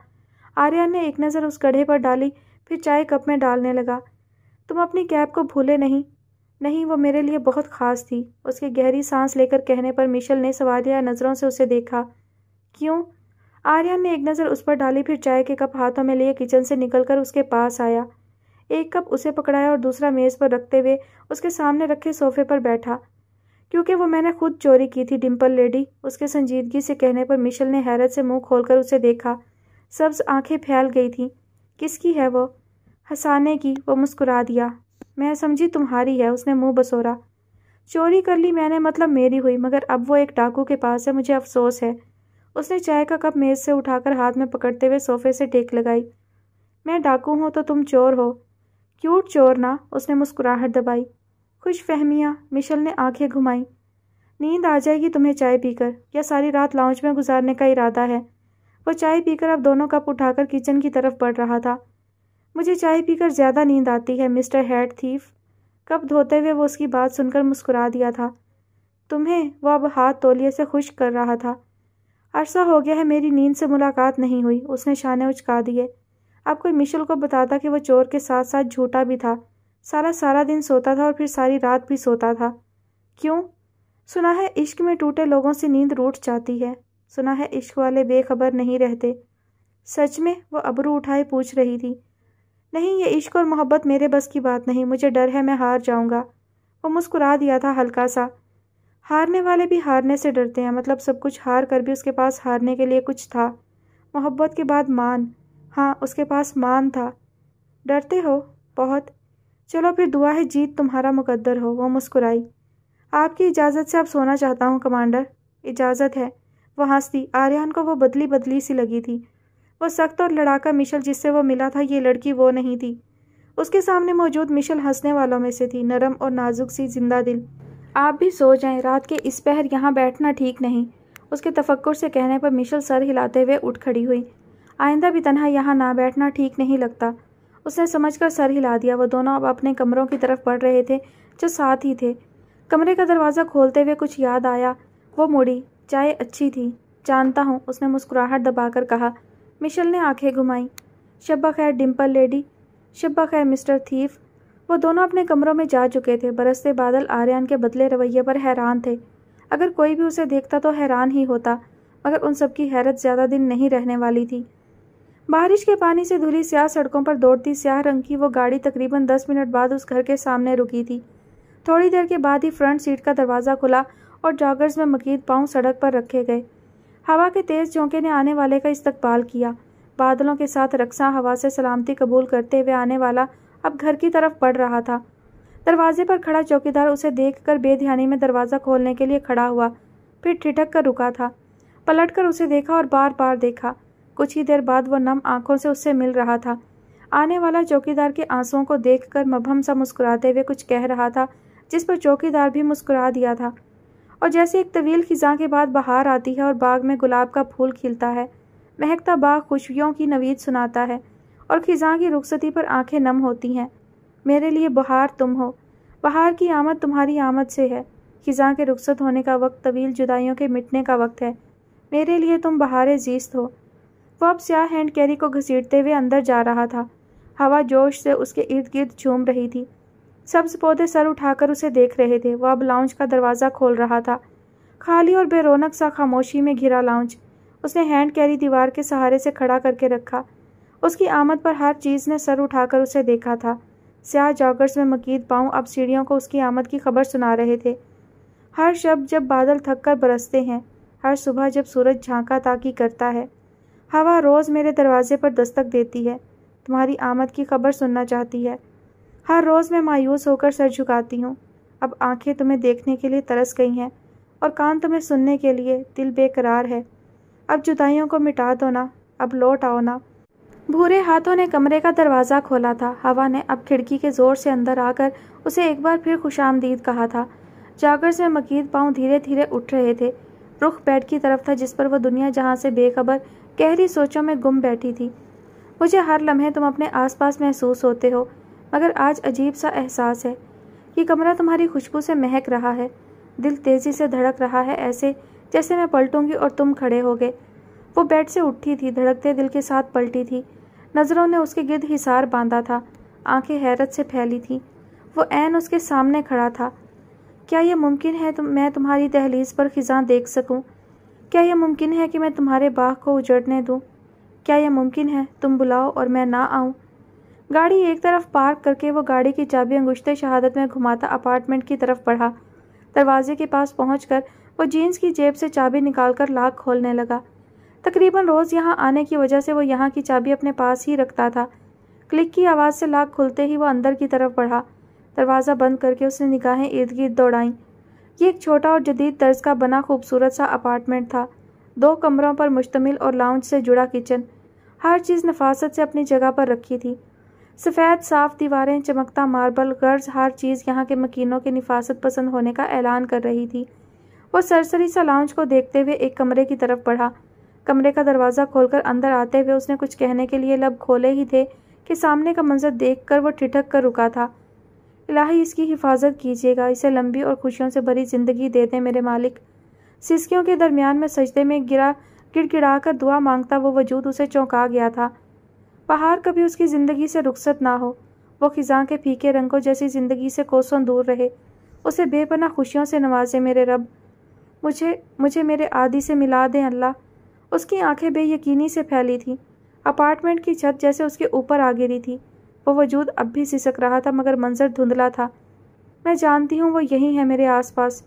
آریان نے ایک نظر اس گڑھے پر ڈالی، پھر چائے کپ میں ڈالنے لگا۔ تم اپنی کیپ کو بھولے نہیں؟ نہیں، وہ میرے لیے بہت خاص تھی۔ اس کے گہری سانس لے کر کہنے پر مشل نے سوالیہ نظروں سے اسے دیکھا۔ کیوں؟ آریان نے ایک نظر اس پر ڈالی، پھر چائے کے کپ ہاتھوں میں لیے کچن سے نکل کر اس کے پاس آیا۔ ایک کپ اسے پکڑایا اور دوسرا میز پر رکھتے ہوئے اس کے سامنے رکھے صوفے پر بیٹھا۔ کیونکہ وہ میں نے خود چوری کی تھی ڈمپل لیڈی، اس کے سنجیدگی سے کہنے پر مشل نے حیرت سے منہ کھول کر اسے دیکھا۔ سبز آنکھیں پھیل گئی تھیں۔ کس کی ہے وہ؟ ہسانے کی۔ وہ مسکرا دیا۔ میں سمجھی تمہاری ہے، اس نے منہ بسورا۔ چوری کر لی میں نے، مطلب میری ہوئی، مگر اب وہ ایک ڈاکو کے پاس ہے، مجھے افسوس ہے۔ اس نے چائے کا کپ میز سے اٹھا کر ہاتھ میں پکڑتے ہوئے صوفے سے ٹیک لگائی۔ میں ڈاکو ہوں تو تم چور ہو؟ کیوٹ چور نا، اس نے مسکراہٹ دبائی۔ خوش فہمیاں، مشل نے آنکھیں گھمائیں۔ نیند آ جائے گی تمہیں چائے پی کر، یا ساری رات لاؤنج میں گزارنے کا ارادہ ہے؟ وہ چائے پی کر اب دونوں کپ اٹھا کر کچن کی طرف بڑھ رہا تھا۔ مجھے چائے پی کر زیادہ نیند آتی ہے مسٹر ہیٹ تھیف۔ کپ دھوتے ہوئے وہ اس کی بات سن کر مسکرا دیا تھا۔ تمہیں؟ وہ اب ہاتھ تولیے سے خشک کر رہا تھا۔ عرصہ ہو گیا ہے میری نیند سے ملاقات نہیں ہوئی، اس نے شانے اچکا دیے۔ اب کوئی مشل کو بتاتا کہ وہ چور کے ساتھ ساتھ جھوٹا بھی تھا۔ سارا دن سوتا تھا اور پھر ساری رات بھی سوتا تھا۔ کیوں؟ سنا ہے عشق میں ٹوٹے لوگوں سے نیند روٹ جاتی ہے۔ سنا ہے عشق والے بے خبر نہیں رہتے۔ سچ میں؟ وہ ابرو اٹھائے پوچھ رہی تھی۔ نہیں، یہ عشق اور محبت میرے بس کی بات نہیں، مجھے ڈر ہے میں ہار جاؤں گا۔ وہ مسکرا دیا تھا ہلکا سا۔ ہارنے والے بھی ہارنے سے ڈرتے ہیں، مطلب سب کچھ ہار کر بھی اس کے پاس ہارنے کے لیے کچھ تھا۔ محبت کے بعد مان۔ ہاں، اس کے پاس مان تھا۔ ڈرتے ہو؟ بہت۔ چلو پھر دعا ہے جیت تمہارا مقدر ہو۔ وہ مسکرائی۔ آپ کی اجازت سے اب سونا چاہتا ہوں کمانڈر۔ اجازت ہے۔ وہ ہنس دی۔ آریان کو وہ بدلی سی لگی تھی۔ وہ سخت اور لڑاکا مشل جس سے وہ ملا تھا، یہ لڑکی وہ نہیں تھی۔ اس کے سامنے موجود مشل ہنسنے والوں میں سے تھی، نرم اور نازک سی، زندہ دل۔ آپ بھی سو جائیں، رات کے اس پہر یہاں بیٹھنا ٹھیک نہیں۔ اس کے تفکر سے کہنے پر مشل سر ہلاتے ہوئے اٹھ کھڑی ہوئی۔ آئندہ بھی تنہا یہاں نہ بیٹھنا ٹھیک نہیں لگتا، اس نے سمجھ کر سر ہلا دیا۔ وہ دونوں اب اپنے کمروں کی طرف بڑھ رہے تھے جو ساتھ ہی تھے۔ کمرے کا دروازہ کھولتے ہوئے کچھ یاد آیا۔ وہ مڑی۔ چائے اچھی تھی۔ جانتا ہوں، اس نے مسکراہٹ دبا کر کہا۔ مشل نے آنکھیں گھمائیں۔ شب بخیر ڈمپل لیڈی۔ شب بخیر مسٹر تھیف۔ وہ دونوں اپنے کمروں میں جا چکے تھے۔ برستے بادل آریان کے بدلے رویے پر حیران تھے۔ اگر کوئی بھی اسے دیکھتا تو حیران ہی ہوتا، مگر ان سب کی حیرت زیادہ دن نہیں رہنے والی تھی۔ بارش کے پانی سے دھلی سیاہ سڑکوں پر دوڑتی سیاہ رنگ کی وہ گاڑی تقریباً 10 منٹ بعد اس گھر کے سامنے رکی تھی۔ تھوڑی دیر کے بعد ہی فرنٹ سیٹ کا دروازہ کھلا اور جاگرز میں مکید پاؤں سڑک پر رکھے گئے۔ ہوا کے تیز جھونکے نے آنے والے کا استقبال کیا۔ بادلوں کے ساتھ رقصاں ہوا سے سلامتی قبول کرتے ہوئے آنے والا اب گھر کی طرف بڑھ رہا تھا۔ دروازے پر کھڑا چوکیدار اسے دیکھ کر بے دھیانی میں دروازہ کھولنے کے لیے کھڑا ہوا، پھر ٹھٹک کر رکا تھا۔ پلٹ کر اسے دیکھا اور بار بار دیکھا۔ کچھ ہی دیر بعد وہ نم آنکھوں سے اس سے مل رہا تھا۔ آنے والا چوکیدار کے آنسوؤں کو دیکھ کر مبہم سا مسکراتے ہوئے کچھ کہہ رہا تھا، جس پر چوکیدار بھی مسکرا دیا تھا۔ اور جیسے ایک طویل خزاں کے بعد بہار آتی ہے اور باغ میں گلاب کا پھول کھلتا ہے، مہکتا باغ خوشبوؤں کی نوید سناتا ہے، اور خزاں کی رخصتی پر آنکھیں نم ہوتی ہیں۔ میرے لیے بہار تم ہو، بہار کی آمد تمہاری آمد سے ہے۔ خزاں کے رخصت ہونے کا وقت طویل جدائیوں کے مٹنے کا وقت ہے۔ میرے لیے تم بہار زیست ہو۔ وہ اب سیاہ ہینڈ کیری کو گھسیٹتے ہوئے اندر جا رہا تھا۔ ہوا جوش سے اس کے ارد گرد جھوم رہی تھی۔ سبز پودے سر اٹھا کر اسے دیکھ رہے تھے۔ وہ اب لاؤنج کا دروازہ کھول رہا تھا، خالی اور بے رونق سا خاموشی میں گھرا لاؤنج۔ اس نے ہینڈ کیری دیوار کے سہارے سے کھڑا کر کے رکھا۔ اس کی آمد پر ہر چیز نے سر اٹھا کر اسے دیکھا تھا۔ سیاہ جاگرز میں مکید پاؤں اب سیڑھیوں کو اس کی آمد کی خبر سنا رہے تھے۔ ہر شب جب بادل تھک کر برستے ہیں، ہر صبح جب سورج جھانکا تاکی کرتا ہے، ہوا روز میرے دروازے پر دستک دیتی ہے، تمہاری آمد کی خبر سننا چاہتی ہے۔ ہر روز میں مایوس ہو کر سر جھکاتی ہوں۔ اب آنکھیں تمہیں دیکھنے کے لیے ترس گئی ہیں اور کان تمہیں سننے کے لیے، دل بے قرار ہے۔ اب جدائیوں کو مٹا دو نا، اب لوٹ آؤ نا۔ بھورے ہاتھوں نے کمرے کا دروازہ کھولا تھا۔ ہوا نے اب کھڑکی کے زور سے اندر آ کر اسے ایک بار پھر خوش آمدید کہا تھا۔ جاگرز میں مکید پاؤں دھیرے دھیرے اٹھ رہے تھے۔ رخ بیڈ کی طرف تھا جس پر وہ دنیا جہاں سے بے خبر گہری سوچوں میں گم بیٹھی تھی۔ مجھے ہر لمحے تم اپنے آس پاس محسوس ہوتے ہو، مگر آج عجیب سا احساس ہے۔ یہ کمرہ تمہاری خوشبو سے مہک رہا ہے۔ دل تیزی سے دھڑک رہا ہے، ایسے جیسے میں پلٹوں گی اور تم کھڑے ہوگے۔ وہ بیڈ سے اٹھی تھی، دھڑکتے دل کے ساتھ پلٹی تھی۔ نظروں نے اس کے گرد حصار باندھا تھا، آنکھیں حیرت سے پھیلی تھیں۔ وہ عین اس کے سامنے کھڑا تھا۔ کیا یہ ممکن ہے میں تمہاری دہلیز پر خزاں دیکھ سکوں؟ کیا یہ ممکن ہے کہ میں تمہارے باغ کو اجڑنے دوں؟ کیا یہ ممکن ہے تم بلاؤ اور میں نہ آؤں؟ گاڑی ایک طرف پارک کر کے وہ گاڑی کی چابی انگشتے شہادت میں گھماتا اپارٹمنٹ کی طرف بڑھا۔ دروازے کے پاس پہنچ کر وہ جینز کی جیب سے چابی نکال کر لاک کھولنے لگا۔ تقریباً روز یہاں آنے کی وجہ سے وہ یہاں کی چابی اپنے پاس ہی رکھتا تھا۔ کلک کی آواز سے لاک کھلتے ہی وہ اندر کی طرف بڑھا۔ دروازہ بند کر کے اس نے نگاہیں ارد گرد دوڑائیں۔ یہ ایک چھوٹا اور جدید طرز کا بنا خوبصورت سا اپارٹمنٹ تھا، 2 کمروں پر مشتمل اور لاؤنج سے جڑا کچن۔ ہر چیز نفاست سے اپنی جگہ پر رکھی تھی۔ سفید صاف دیواریں، چمکتا ماربل، غرض ہر چیز یہاں کے مکینوں کے نفاست پسند ہونے کا اعلان کر رہی تھی۔ وہ سرسری سا لاؤنج کو دیکھتے ہوئے ایک کمرے کی طرف بڑھا۔ کمرے کا دروازہ کھول کر اندر آتے ہوئے اس نے کچھ کہنے کے لیے لب کھولے ہی تھے کہ سامنے کا منظر دیکھ کر وہ ٹھٹک کر رکا تھا۔ الہی اس کی حفاظت کیجیے گا، اسے لمبی اور خوشیوں سے بھری زندگی دے دیں میرے مالک۔ سسکیوں کے درمیان میں سجدے میں گڑ گڑا کر دعا مانگتا وہ وجود اسے چونکا گیا تھا۔ بہار کبھی اس کی زندگی سے رخصت نہ ہو، وہ خزاں کے پھیکے رنگوں جیسی زندگی سے کوسوں دور رہے، اسے بے پناہ خوشیوں سے نوازے میرے رب۔ مجھے میرے عادی سے ملا دیں اللہ۔ اس کی آنکھیں بے یقینی سے پھیلی تھیں۔ اپارٹمنٹ کی چھت جیسے اس کے اوپر آ گری تھی۔ وہ وجود اب بھی سسک رہا تھا مگر منظر دھندلا تھا۔ میں جانتی ہوں وہ یہی ہے میرے آس پاس۔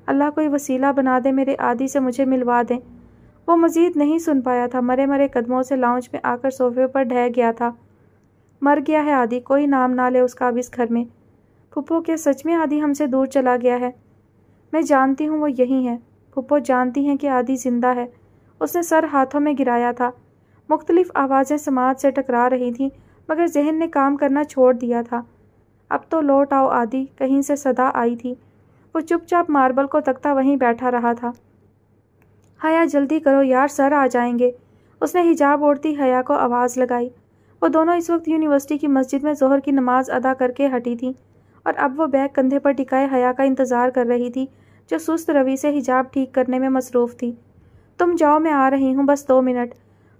اللہ کوئی وسیلہ بنا دے، میرے عادی سے مجھے ملوا دیں۔ وہ مزید نہیں سن پایا تھا، مرے مرے قدموں سے لاؤنج میں آ کر صوفے پر ڈھہ گیا تھا۔ مر گیا ہے عادی، کوئی نام نہ لے اس کا اب اس گھر میں۔ پھپھو کیا سچ میں عادی ہم سے دور چلا گیا ہے؟ میں جانتی ہوں وہ یہی ہے۔ پھپھو جانتی ہیں کہ عادی زندہ ہے۔ اس نے سر ہاتھوں میں گرایا تھا۔ مختلف آوازیں سماعت سے ٹکرا رہی تھیں مگر ذہن نے کام کرنا چھوڑ دیا تھا۔ اب تو لوٹ آؤ عادی، کہیں سے صدا آئی تھی۔ وہ چپ چاپ ماربل کو تکتا وہیں بیٹھا رہا تھا۔ حیا جلدی کرو یار، سر آ جائیں گے۔ اس نے حجاب اوڑھتی حیا کو آواز لگائی۔ وہ دونوں اس وقت یونیورسٹی کی مسجد میں ظہر کی نماز ادا کر کے ہٹی تھیں اور اب وہ بیگ کندھے پر ٹکائے حیا کا انتظار کر رہی تھی جو سست روی سے حجاب ٹھیک کرنے میں مصروف تھی۔ تم جاؤ، میں آ رہی ہوں، بس 2 منٹ،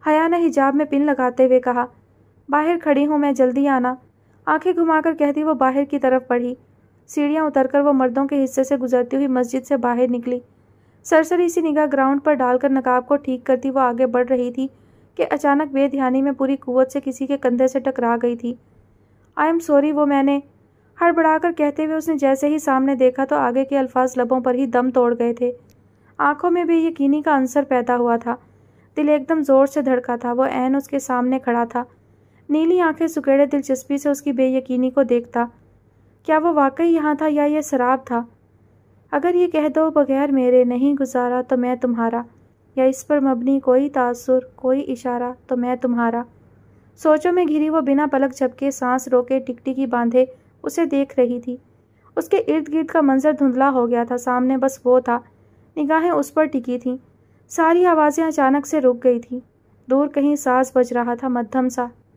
حیا نے حجاب میں پن لگاتے ہوئے کہا۔ باہر کھڑی ہوں میں، جلدی آنا، آنکھیں گھما کر کہتی وہ باہر کی طرف بڑھی۔ سیڑھیاں اتر کر وہ مردوں کے حصے سے گزرتی ہوئی مسجد سے باہر نکلی۔ سرسری سی نگاہ گراؤنڈ پر ڈال کر نقاب کو ٹھیک کرتی وہ آگے بڑھ رہی تھی کہ اچانک بے دھیانی میں پوری قوت سے کسی کے کندھے سے ٹکرا گئی تھی۔ آئی ایم سوری، وہ میں نے، ہڑبڑا کر کہتے ہوئے اس نے جیسے ہی سامنے دیکھا تو آگے کے الفاظ لبوں پر ہی دم توڑ گئے تھے۔ آنکھوں میں بے یقینی کا عنصر پیدا ہوا تھا، دل ایک دم زور سے دھڑکا تھا۔ وہ عین اس کے سامنے کھڑا تھا، نیلی آنکھیں سکیڑے دلچسپی سے اس کی بے یقینی کو دیکھتا۔ کیا وہ واقعی یہاں تھا یا یہ سراب تھا؟ اگر یہ کہہ دو بغیر میرے نہیں گزارا تو میں تمہارا، یا اس پر مبنی کوئی تاثر کوئی اشارہ تو میں تمہارا۔ سوچوں میں گھری وہ بنا پلک جھپکے سانس روکے ٹکٹکی باندھے اسے دیکھ رہی تھی۔ اس کے ارد گرد کا منظر دھندلا ہو گیا تھا، سامنے بس وہ تھا، نگاہیں اس پر ٹکی تھیں۔ ساری آوازیں اچانک سے رک گئی تھیں۔ دور کہیں ساز بج رہا تھا، مدھم سا،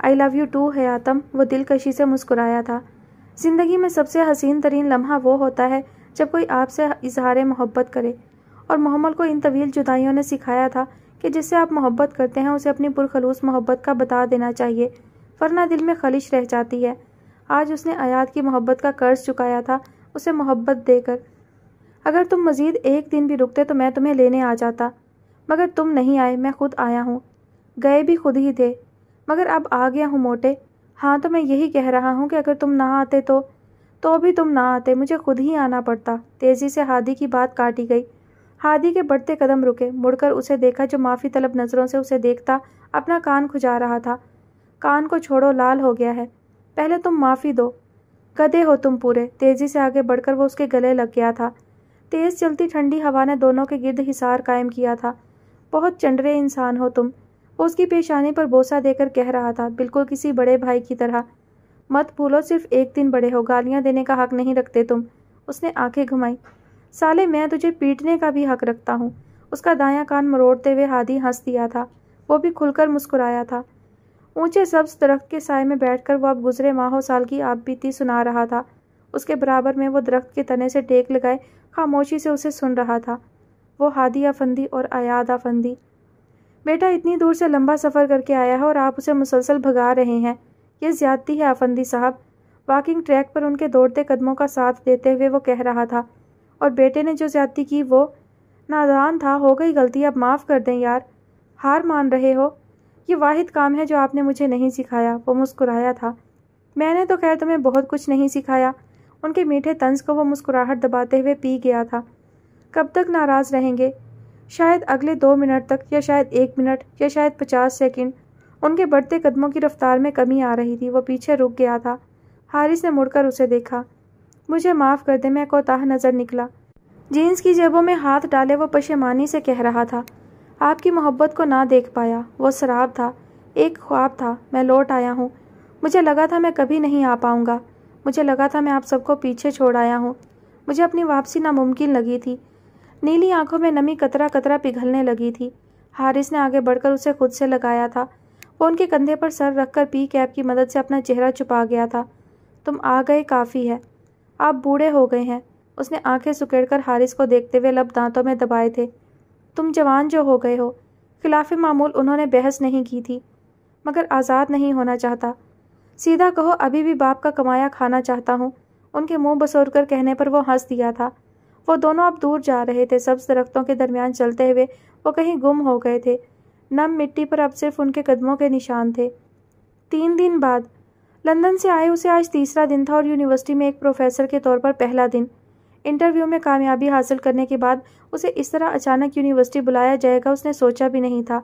I love you too حیاتم، وہ دلکشی سے مسکرایا تھا۔ زندگی میں سب سے حسین ترین لمحہ وہ ہوتا ہے جب کوئی آپ سے اظہار محبت کرے، اور محمل کو ان طویل جدائیوں نے سکھایا تھا کہ جس سے آپ محبت کرتے ہیں اسے اپنی پرخلوص محبت کا بتا دینا چاہیے، ورنہ دل میں خلش رہ جاتی ہے۔ آج اس نے ایاد کی محبت کا قرض چکایا تھا اسے محبت دے کر۔ اگر تم مزید ایک دن بھی رکتے تو میں تمہیں لینے آ جاتا، مگر تم نہیں آئے، میں خود آیا ہوں۔ گئے بھی خود ہی تھے، مگر اب آ گیا ہوں موٹے۔ ہاں تو میں یہی کہہ رہا ہوں کہ اگر تم نہ آتے تو بھی تم نہ آتے، مجھے خود ہی آنا پڑتا۔ تیزی سے ہادی کی بات کاٹی گئی۔ ہادی کے بڑھتے قدم رکے، مڑ کر اسے دیکھا جو معافی طلب نظروں سے اسے دیکھتا اپنا کان کھجا رہا تھا۔ کان کو چھوڑو، لال ہو گیا ہے، پہلے تم معافی دو، گدھے ہو تم پورے۔ تیزی سے آگے بڑھ کر وہ اس کے گلے لگ گیا تھا۔ تیز چلتی ٹھنڈی ہوا نے دونوں کے گرد حصار قائم کیا تھا۔ بہت چنڈرے انسان ہو تم، وہ اس کی پیشانی پر بوسہ دے کر کہہ رہا تھا، بالکل کسی بڑے بھائی کی طرح۔ مت بھولو صرف ایک دن بڑے ہو، گالیاں دینے کا حق نہیں رکھتے تم۔ اس نے آنکھیں گھمائیں۔ سالے میں تجھے پیٹنے کا بھی حق رکھتا ہوں۔ اس کا دایاں کان مروڑتے ہوئے ہادی ہنس دیا تھا، وہ بھی کھل کر مسکرایا تھا۔ اونچے سبز درخت کے سائے میں بیٹھ کر وہ اب گزرے ماہوں سال کی آپ بیتی سنا رہا تھا۔ اس کے برابر میں وہ درخت کے تنے سے ٹیک لگائے خاموشی سے اسے سن رہا تھا، وہ ہادی افندی اور ایاد افندی۔ بیٹا اتنی دور سے لمبا سفر کر کے آیا ہے اور آپ اسے مسلسل بھگا رہے ہیں، یہ زیادتی ہے افندی صاحب۔ واکنگ ٹریک پر ان کے دوڑتے قدموں کا ساتھ دیتے ہوئے وہ کہہ رہا تھا۔ اور بیٹے نے جو زیادتی کی وہ نادان تھا، ہو گئی غلطی، اب معاف کر دیں یار۔ ہار مان رہے ہو؟ یہ واحد کام ہے جو آپ نے مجھے نہیں سکھایا، وہ مسکرایا تھا۔ میں نے تو خیر تمہیں بہت کچھ نہیں سکھایا۔ ان کے میٹھے طنز کو وہ مسکراہٹ دباتے ہوئے پی گیا تھا۔ کب تک ناراض رہیں گے؟ شاید اگلے 2 منٹ تک، یا شاید 1 منٹ، یا شاید 50 سیکنڈ۔ ان کے بڑھتے قدموں کی رفتار میں کمی آ رہی تھی، وہ پیچھے رک گیا تھا۔ حارث نے مڑ کر اسے دیکھا۔ مجھے معاف کر دیں، میں کوتاہ نظر نکلا۔ جینز کی جیبوں میں ہاتھ ڈالے وہ پشیمانی سے کہہ رہا تھا، آپ کی محبت کو نہ دیکھ پایا، وہ سراب تھا، ایک خواب تھا، میں لوٹ آیا ہوں۔ مجھے لگا تھا میں کبھی نہیں آ پاؤں گا، مجھے لگا تھا میں آپ سب کو پیچھے چھوڑ آیا ہوں، مجھے اپنی واپسی ناممکن لگی تھی۔ نیلی آنکھوں میں نمی قطرہ قطرہ پگھلنے لگی تھی۔ حارث نے آگے بڑھ کر اسے خود سے لگایا تھا۔ وہ ان کے کندھے پر سر رکھ کر پی کیپ کی مدد سے اپنا چہرہ چھپا گیا تھا۔ تم آ گئے کافی ہے، آپ بوڑھے ہو گئے ہیں۔ اس نے آنکھیں سکیڑ کر حارث کو دیکھتے ہوئے لب دانتوں میں دبائے تھے۔ تم جوان جو ہو گئے ہو۔ خلاف معمول انہوں نے بحث نہیں کی تھی، مگر آزاد نہیں ہونا چاہتا۔ سیدھا کہو ابھی بھی باپ کا کمایا کھانا چاہتا ہوں۔ ان کے منہ بسور کر کہنے پر وہ ہنس دیا تھا۔ وہ دونوں اب دور جا رہے تھے، سبز درختوں کے درمیان چلتے ہوئے وہ کہیں گم ہو گئے تھے۔ نم مٹی پر اب صرف ان کے قدموں کے نشان تھے۔ 3 دن بعد لندن سے آئے اسے آج تیسرا دن تھا اور یونیورسٹی میں ایک پروفیسر کے طور پر پہلا دن۔ انٹرویو میں کامیابی حاصل کرنے کے بعد اسے اس طرح اچانک یونیورسٹی بلایا جائے گا اس نے سوچا بھی نہیں تھا،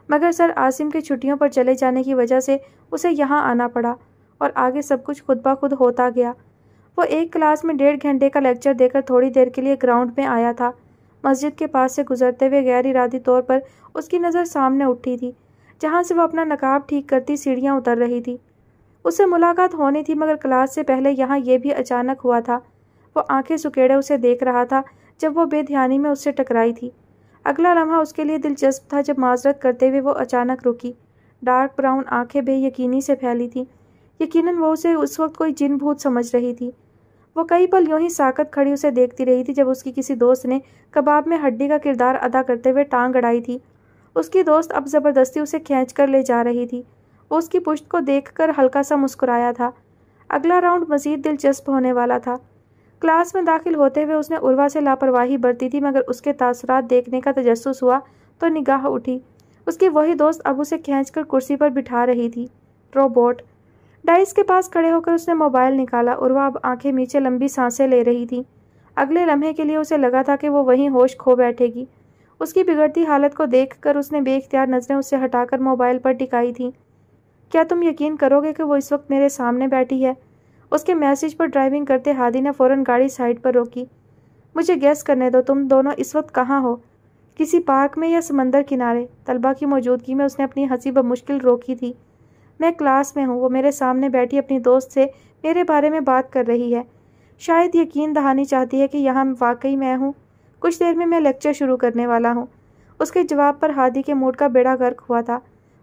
مگر سر عاصم کے چھٹیوں پر چلے جانے کی وجہ سے اسے یہاں آنا پڑا اور آگے سب کچھ خود بخود ہوتا گیا۔ وہ ایک کلاس میں 1.5 گھنٹے کا لیکچر دے کر تھوڑی دیر کے لیے گراؤنڈ میں آیا تھا۔ مسجد کے پاس سے گزرتے ہوئے غیر ارادی طور پر اس کی نظر سامنے اٹھی تھی، جہاں سے وہ اپنا نقاب ٹھیک کرتی سیڑھیاں اتر رہی تھی۔ اس سے ملاقات ہونی تھی، مگر کلاس سے پہلے یہاں یہ بھی اچانک ہوا تھا۔ وہ آنکھیں سکیڑے اسے دیکھ رہا تھا جب وہ بے دھیانی میں اس سے ٹکرائی تھی۔ اگلا لمحہ اس کے لیے دلچسپ تھا جب معذرت کرتے ہوئے وہ اچانک رکی۔ ڈارک براؤن آنکھیں بے یقینی سے پھیلی تھیں، یقیناً وہ اسے اس وقت کوئی جن بھوت سمجھ رہی تھی۔ وہ کئی پل یوں ہی ساکت کھڑی اسے دیکھتی رہی تھی جب اس کی کسی دوست نے کباب میں ہڈی کا کردار ادا کرتے ہوئے ٹانگ اڑائی تھی۔ اس کی دوست اب زبردستی اسے کھینچ کر لے جا رہی تھی۔ وہ اس کی پشت کو دیکھ کر ہلکا سا مسکرایا تھا۔ اگلا راؤنڈ مزید دلچسپ ہونے والا تھا۔ کلاس میں داخل ہوتے ہوئے اس نے عروہ سے لاپرواہی برتی تھی، مگر اس کے تاثرات دیکھنے کا تجسس ہوا تو نگاہ اٹھی۔ اس کی وہی دوست اب اسے کھینچ کر کرسی پر بٹھا رہی تھی۔ روبوٹ۔ ڈائس کے پاس کھڑے ہو کر اس نے موبائل نکالا۔ عروہ اب آنکھیں میچے لمبی سانسیں لے رہی تھی۔ اگلے لمحے کے لیے اسے لگا تھا کہ وہ وہیں ہوش کھو بیٹھے گی۔ اس کی بگڑتی حالت کو دیکھ کر اس نے بے اختیار نظریں اس سے ہٹا کر موبائل پر ٹکائی تھیں۔ کیا تم یقین کرو گے کہ وہ اس وقت میرے سامنے بیٹھی ہے؟ اس کے میسج پر ڈرائیونگ کرتے ہادی نے فوراً گاڑی سائڈ پر روکی۔ مجھے گیس کرنے دو، تم دونوں اس وقت کہاں ہو؟ کسی پارک میں یا سمندر کنارے؟ طلبہ کی موجودگی میں اس نے اپنی ہنسی بمشکل روکی تھی۔ میں کلاس میں ہوں، وہ میرے سامنے بیٹھی اپنی دوست سے میرے بارے میں بات کر رہی ہے، شاید یقین دہانی چاہتی ہے کہ یہاں واقعی میں ہوں۔ کچھ دیر میں لیکچر شروع کرنے والا ہوں۔ اس کے جواب پر ہادی کے موڈ کا بیڑا غرق ہوا تھا۔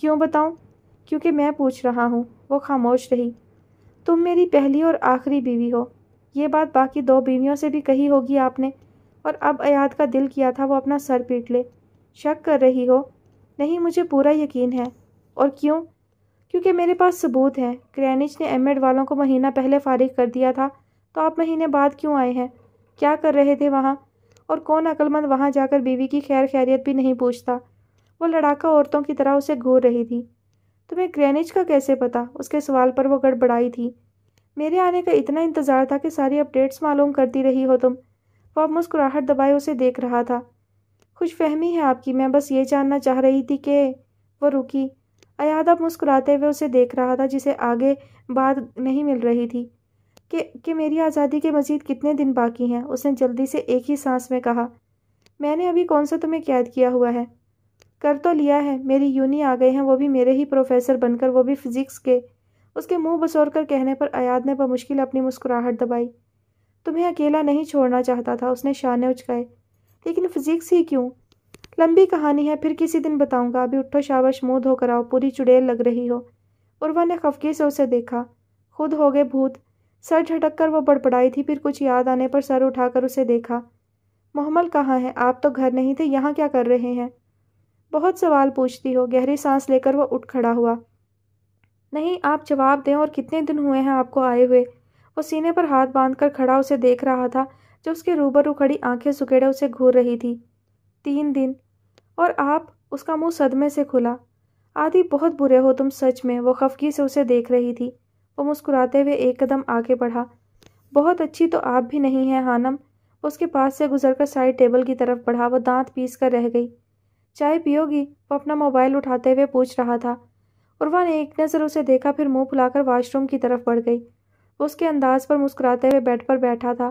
کیوں بتاؤں؟ کیونکہ میں پوچھ رہا ہوں۔ وہ خاموش رہی۔ تم میری پہلی اور آخری بیوی ہو۔ یہ بات باقی 2 بیویوں سے بھی کہی ہوگی آپ نے، اور اب ایاد کا دل کیا تھا وہ اپنا سر پیٹ لے۔ شک کر رہی ہو؟ نہیں، مجھے پورا یقین ہے۔ اور کیوں؟ کیونکہ میرے پاس ثبوت ہے۔ گرینچ نے ایم ایڈ والوں کو مہینہ پہلے فارغ کر دیا تھا، تو آپ مہینے بعد کیوں آئے ہیں؟ کیا کر رہے تھے وہاں؟ اور کون عقلمند وہاں جا کر بیوی کی خیر خیریت بھی نہیں پوچھتا؟ وہ لڑاکا عورتوں کی طرح اسے گھور رہی تھی۔ تمہیں گرینچ کا کیسے پتا؟ اس کے سوال پر وہ گڑبڑائی تھی۔ میرے آنے کا اتنا انتظار تھا کہ ساری اپڈیٹس معلوم کرتی رہی ہو تم۔ وہ اب مسکراہٹ دبائے اسے دیکھ رہا تھا۔ خوش فہمی ہے آپ کی، میں بس یہ جاننا چاہ رہی تھی کہ… وہ رکی۔ ایاد اب مسکراتے ہوئے اسے دیکھ رہا تھا جسے آگے بات نہیں مل رہی تھی۔ کہ میری آزادی کے مزید کتنے دن باقی ہیں؟ اس نے جلدی سے ایک ہی سانس میں کہا۔ میں نے ابھی کون سا تمہیں قید کیا ہوا ہے؟ کر تو لیا ہے، میری یونی آ گئے ہیں، وہ بھی میرے ہی پروفیسر بن کر، وہ بھی فزکس کے۔ اس کے منہ بسور کر کہنے پر ایاد نے بمشکل اپنی مسکراہٹ دبائی۔ تمہیں اکیلا نہیں چھوڑنا چاہتا تھا، اس نے شانے اچکائے۔ لیکن فزکس ہی کیوں؟ لمبی کہانی ہے، پھر کسی دن بتاؤں گا، ابھی اٹھو شاباش منہ دھو کر آؤ، پوری چڑیل لگ رہی ہو۔ عروہ نے خفگی سے اسے دیکھا۔ خود ہو گئے بھوت؟ سر جھٹک کر وہ بڑبڑائی تھی، پھر کچھ یاد آنے پر سر اٹھا کر اسے دیکھا۔ محمل کہاں ہے؟ آپ تو گھر نہیں تھے، یہاں کیا کر رہے ہیں؟ بہت سوال پوچھتی ہو۔ گہری سانس لے کر وہ اٹھ کھڑا ہوا۔ نہیں، آپ جواب دیں، اور کتنے دن ہوئے ہیں آپ کو آئے ہوئے؟ وہ سینے پر ہاتھ باندھ کر کھڑا اسے دیکھ رہا تھا جو اس کے روبرو کھڑی آنکھیں سکیڑے اسے گھور رہی تھی۔ 3 دن؟ اور آپ؟ اس کا منہ صدمے سے کھلا۔ آدھی بہت برے ہو تم سچ میں۔ وہ خفگی سے اسے دیکھ رہی تھی۔ وہ مسکراتے ہوئے ایک قدم آگے بڑھا۔ بہت اچھی تو آپ بھی نہیں ہیں ہانم۔ اس کے پاس سے گزر کر سائڈ ٹیبل کی طرف بڑھا۔ وہ دانت پیس کر رہ گئی۔ چائے پیو گی؟ وہ اپنا موبائل اٹھاتے ہوئے پوچھ رہا تھا۔ عروہ نے ایک نظر اسے دیکھا، پھر منہ پھلا کر واش روم کی طرف بڑھ گئی۔ وہ اس کے انداز پر مسکراتے ہوئے بیڈ پر بیٹھا تھا۔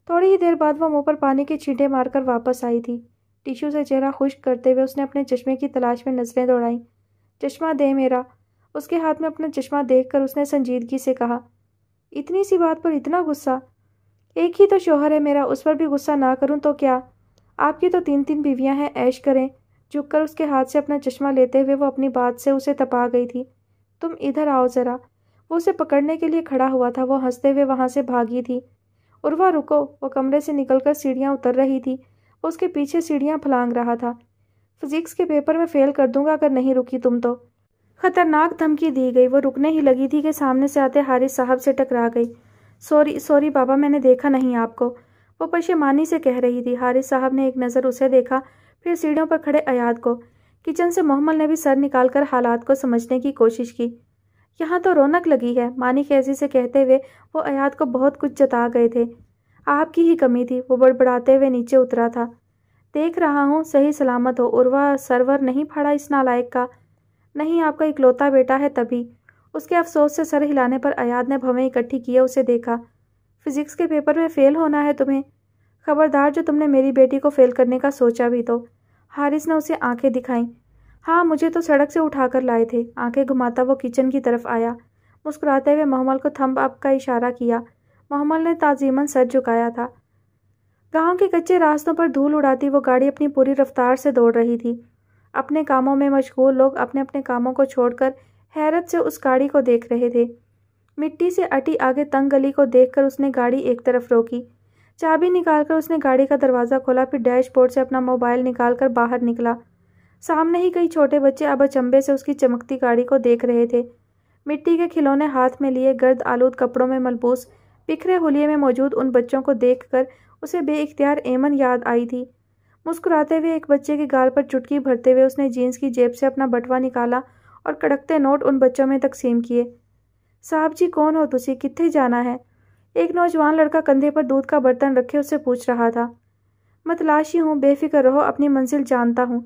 تھوڑی ہی دیر بعد وہ منہ پر پانی کے چھینٹے مار کر واپس آئی تھی۔ ٹیشو سے چہرہ خشک کرتے ہوئے اس نے اپنے چشمے کی تلاش میں نظریں دوڑائیں۔ چشمہ دے میرا۔ اس کے ہاتھ میں اپنا چشمہ دیکھ کر اس نے سنجیدگی سے کہا۔ اتنی سی بات پر اتنا غصہ؟ ایک ہی تو شوہر ہے میرا، اس پر بھی غصہ نہ کروں تو کیا؟ آپ کی تو 3 بیویاں ہیں، عیش کریں۔ جھک کر اس کے ہاتھ سے اپنا چشمہ لیتے ہوئے وہ اپنی بات سے اسے تپا گئی تھی۔ تم ادھر آؤ ذرا۔ وہ اسے پکڑنے کے لیے کھڑا ہوا تھا۔ وہ ہنستے ہوئے وہاں سے بھاگی تھی۔ عروہ رکو۔ وہ کمرے سے نکل کر سیڑھیاں اتر رہی تھی۔ وہ اس کے پیچھے سیڑھیاں پھلانگ رہا تھا۔ فزکس کے پیپر میں فیل کر دوں گا اگر نہیں رکی تم تو۔ خطرناک دھمکی دی گئی۔ وہ رکنے ہی لگی تھی کہ سامنے سے آتے حارث صاحب سے ٹکرا گئی۔ سوری بابا، میں نے دیکھا نہیں آپ کو، وہ پشیمانی سے کہہ رہی تھی۔ حارث صاحب نے ایک نظر اسے دیکھا، پھر سیڑھیوں پر کھڑے ایاد کو۔ کچن سے محمل نے بھی سر نکال کر حالات کو سمجھنے کی کوشش کی۔ یہاں تو رونق لگی ہے، مانی خیزی سے کہتے ہوئے وہ ایاد کو بہت کچھ جتا گئے تھے۔ آپ کی ہی کمی تھی۔ وہ بڑبڑاتے ہوئے نیچے اترا تھا۔ دیکھ رہا ہوں صحیح سلامت ہو۔ عروہ سرور نہیں پھاڑا اس نالائق کا؟ نہیں، آپ کا اکلوتا بیٹا ہے تبھی۔ اس کے افسوس سے سر ہلانے پر ایاد نے بھویں اکٹھی کیے اسے دیکھا۔ فزکس کے پیپر میں فیل ہونا ہے تمہیں؟ خبردار جو تم نے میری بیٹی کو فیل کرنے کا سوچا بھی تو۔ حارث نے اسے آنکھیں دکھائیں۔ ہاں، مجھے تو سڑک سے اٹھا کر لائے تھے۔ آنکھیں گھماتا وہ کچن کی طرف آیا۔ مسکراتے ہوئے محمل کو تھمب اپ کا اشارہ کیا۔ محمل نے تعظیماً سر جھکایا تھا۔ گاؤں کے کچے راستوں پر دھول اڑاتی وہ گاڑی اپنی پوری رفتار سے دوڑ رہی تھی۔ اپنے کاموں میں مشغول لوگ اپنے اپنے کاموں کو چھوڑ کر حیرت سے اس گاڑی کو دیکھ رہے تھے۔ مٹی سے اٹی آگے تنگ گلی کو دیکھ کر اس نے گاڑی ایک طرف روکی۔ چابی نکال کر اس نے گاڑی کا دروازہ کھولا، پھر ڈیش بورڈ سے اپنا موبائل نکال کر باہر نکلا۔ سامنے ہی کئی چھوٹے بچے اب اچنبے سے اس کی چمکتی گاڑی کو دیکھ رہے تھے۔ مٹی کے کھلونے ہاتھ میں لیے، گرد آلود کپڑوں میں ملبوس، بکھرے حلیے میں موجود ان بچوں کو دیکھ کر اسے بے اختیار ایمن یاد آئی تھی۔ مسکراتے ہوئے ایک بچے کی گال پر چٹکی بھرتے ہوئے اس نے جینس کی جیب سے اپنا بٹوا نکالا اور کڑکتے نوٹ ان بچوں میں تقسیم کیے۔ صاحب جی کون ہو تسی؟ کتھے جانا ہے؟ ایک نوجوان لڑکا کندھے پر دودھ کا برتن رکھے اس سے پوچھ رہا تھا۔ متلاشی ہوں، بے فکر رہو، اپنی منزل جانتا ہوں،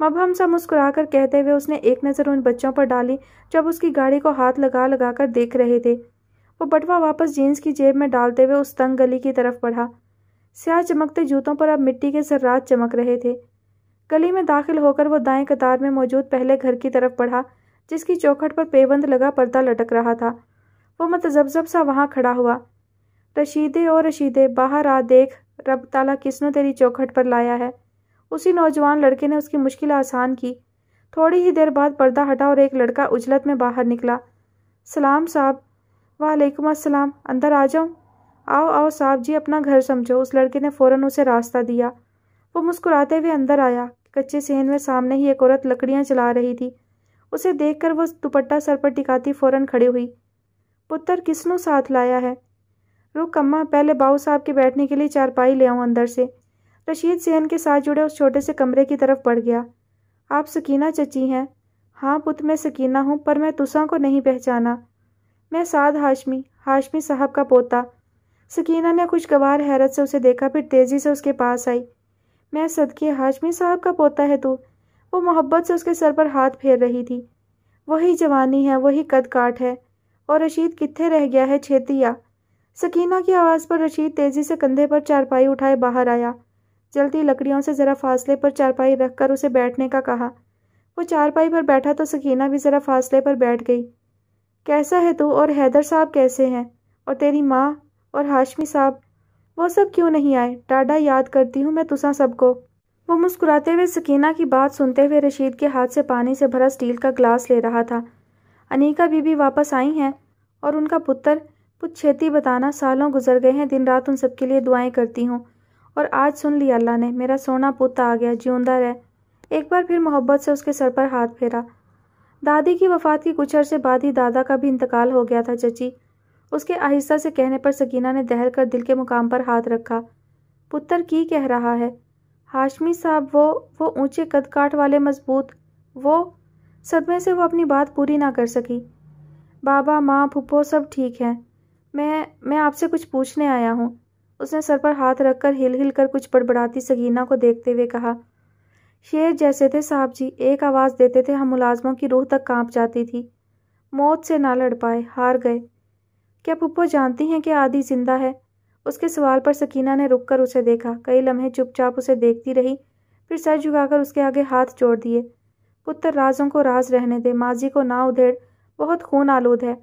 مبہم سا مسکرا کر کہتے ہوئے اس نے ایک نظر ان بچوں پر ڈالی جو اب اس کی گاڑی کو ہاتھ لگا لگا کر دیکھ رہے تھے۔ وہ بٹوا واپس جینس کی جیب میں ڈالتے ہوئے اس تنگ گلی کی طرف بڑھا۔ سیاہ چمکتے جوتوں پر اب مٹی کے ذرات چمک رہے تھے۔ گلی میں داخل ہو کر وہ دائیں قطار میں موجود پہلے گھر کی طرف بڑھا جس کی چوکھٹ پر پیوند لگا پردہ لٹک رہا تھا۔ وہ متذبذب سا وہاں کھڑا ہوا۔ رشیدے او رشیدے، باہر آ دیکھ، رب تعالیٰ کس نو تیری چوکھٹ پر لایا ہے۔ اسی نوجوان لڑکے نے اس کی مشکل آسان کی۔ تھوڑی ہی دیر بعد پردہ ہٹا اور ایک لڑکا اجلت میں باہر نکلا۔ سلام صاحب۔ وعلیکم السلام، اندر آ جاؤں؟ آؤ آؤ صاحب جی، اپنا گھر سمجھو۔ اس لڑکے نے فوراً اسے راستہ دیا۔ وہ مسکراتے ہوئے اندر آیا۔ کچے صحن میں سامنے ہی ایک عورت لکڑیاں جلا رہی تھی۔ اسے دیکھ کر وہ دوپٹہ سر پر ٹکاتی فوراً کھڑی ہوئی۔ پتر کس نو ساتھ لایا ہے؟ رک اماں، پہلے باؤ صاحب کے بیٹھنے کے لیے چارپائی لے آؤں اندر سے۔ رشید صحن کے ساتھ جڑے اس چھوٹے سے کمرے کی طرف بڑھ گیا۔ آپ سکینہ چچی ہیں؟ ہاں پت، میں سکینہ ہوں، پر میں تساں کو نہیں پہچانا۔ میں سعد ہاشمی، ہاشمی صاحب کا پوتا۔ سکینہ نے خوشگوار حیرت سے اسے دیکھا، پھر تیزی سے اس کے پاس آئی۔ میں صدقے، ہاشمی صاحب کا پوتا ہے تو؟ وہ محبت سے اس کے سر پر ہاتھ پھیر رہی تھی۔ وہی جوانی ہے، وہی قد کاٹ ہے۔ اور رشید کتھے رہ گیا ہے، چھیتی آ۔ سکینہ کی آواز پر رشید تیزی سے کندھے پر چارپائی اٹھائے باہر آیا۔ جلتی لکڑیوں سے ذرا فاصلے پر چارپائی رکھ کر اسے بیٹھنے کا کہا۔ وہ چارپائی پر بیٹھا تو سکینہ بھی ذرا فاصلے پر بیٹھ گئی۔ کیسا ہے تو؟ اور حیدر صاحب کیسے ہیں؟ اور تیری ماں اور ہاشمی صاحب؟ وہ سب کیوں نہیں آئے؟ ڈاڈا یاد کرتی ہوں میں تساں سب کو۔ وہ مسکراتے ہوئے سکینہ کی بات سنتے ہوئے رشید کے ہاتھ سے پانی سے بھرا اسٹیل کا گلاس لے رہا تھا۔ انیکا بی بی واپس آئی ہیں؟ اور ان کا پتر؟ پت چھیتی بتانا، سالوں گزر گئے ہیں، دن رات ان سب کے لیے دعائیں کرتی ہوں، اور آج سن لیا اللہ نے، میرا سونا پت آ گیا، جیوندہ رہ۔ ایک بار پھر محبت سے اس کے سر پر ہاتھ پھیرا۔ دادی کی وفات کی کچھ عرصے بعد ہی دادا کا بھی انتقال ہو گیا تھا چچی۔ اس کے آہستہ سے کہنے پر سکینہ نے دہل کر دل کے مقام پر ہاتھ رکھا۔ پتر کی کہہ رہا ہے؟ ہاشمی صاحب، وہ اونچے قد کاٹ والے مضبوط، وہ… صدمے سے وہ اپنی بات پوری نہ کر سکی۔ بابا، ماں، پھپھو سب ٹھیک ہیں۔ میں آپ سے کچھ پوچھنے آیا ہوں۔ اس نے سر پر ہاتھ رکھ کر ہل ہل کر کچھ بڑبڑاتی سکینہ کو دیکھتے ہوئے کہا۔ شیر جیسے تھے صاحب جی، ایک آواز دیتے تھے ہم ملازموں کی روح تک کانپ جاتی تھی۔ موت سے نہ لڑ پائے، ہار گئے۔ کیا پھپھو جانتی ہیں کہ عادی زندہ ہے؟ اس کے سوال پر سکینہ نے رک کر اسے دیکھا، کئی لمحے چپ چاپ اسے دیکھتی رہی، پھر سر جھکا کر اس کے آگے ہاتھ جوڑ دیے۔ پتر، رازوں کو راز رہنے دے، ماضی کو نہ ادھیڑ، بہت خون آلود ہے۔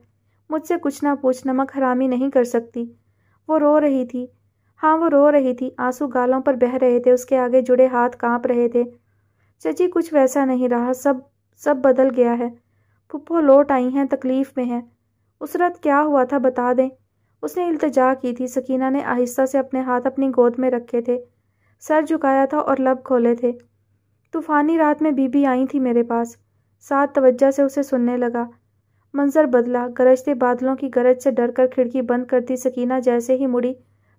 مجھ سے کچھ نہ پوچھ، نمک حرامی نہیں کر سکتی۔ وہ رو رہی تھی۔ ہاں وہ رو رہی تھی، آنسو گالوں پر بہہ رہے تھے، اس کے آگے جڑے ہاتھ کانپ رہے تھے۔ چچی کچھ ویسا نہیں رہا، سب بدل گیا ہے۔ پھپھو لوٹ آئی ہیں، تکلیف میں ہیں۔ اس رات کیا ہوا تھا بتا دیں؟ اس نے التجا کی تھی۔ سکینہ نے آہستہ سے اپنے ہاتھ اپنی گود میں رکھے تھے، سر جھکایا تھا اور لب کھولے تھے۔ طوفانی رات میں بی بی آئی تھی میرے پاس۔ سعد توجہ سے اسے سننے لگا۔ منظر بدلا، گرجتے بادلوں کی گرج سے ڈر کر کھڑکی بند کرتی سکینہ جیسے ہی مڑی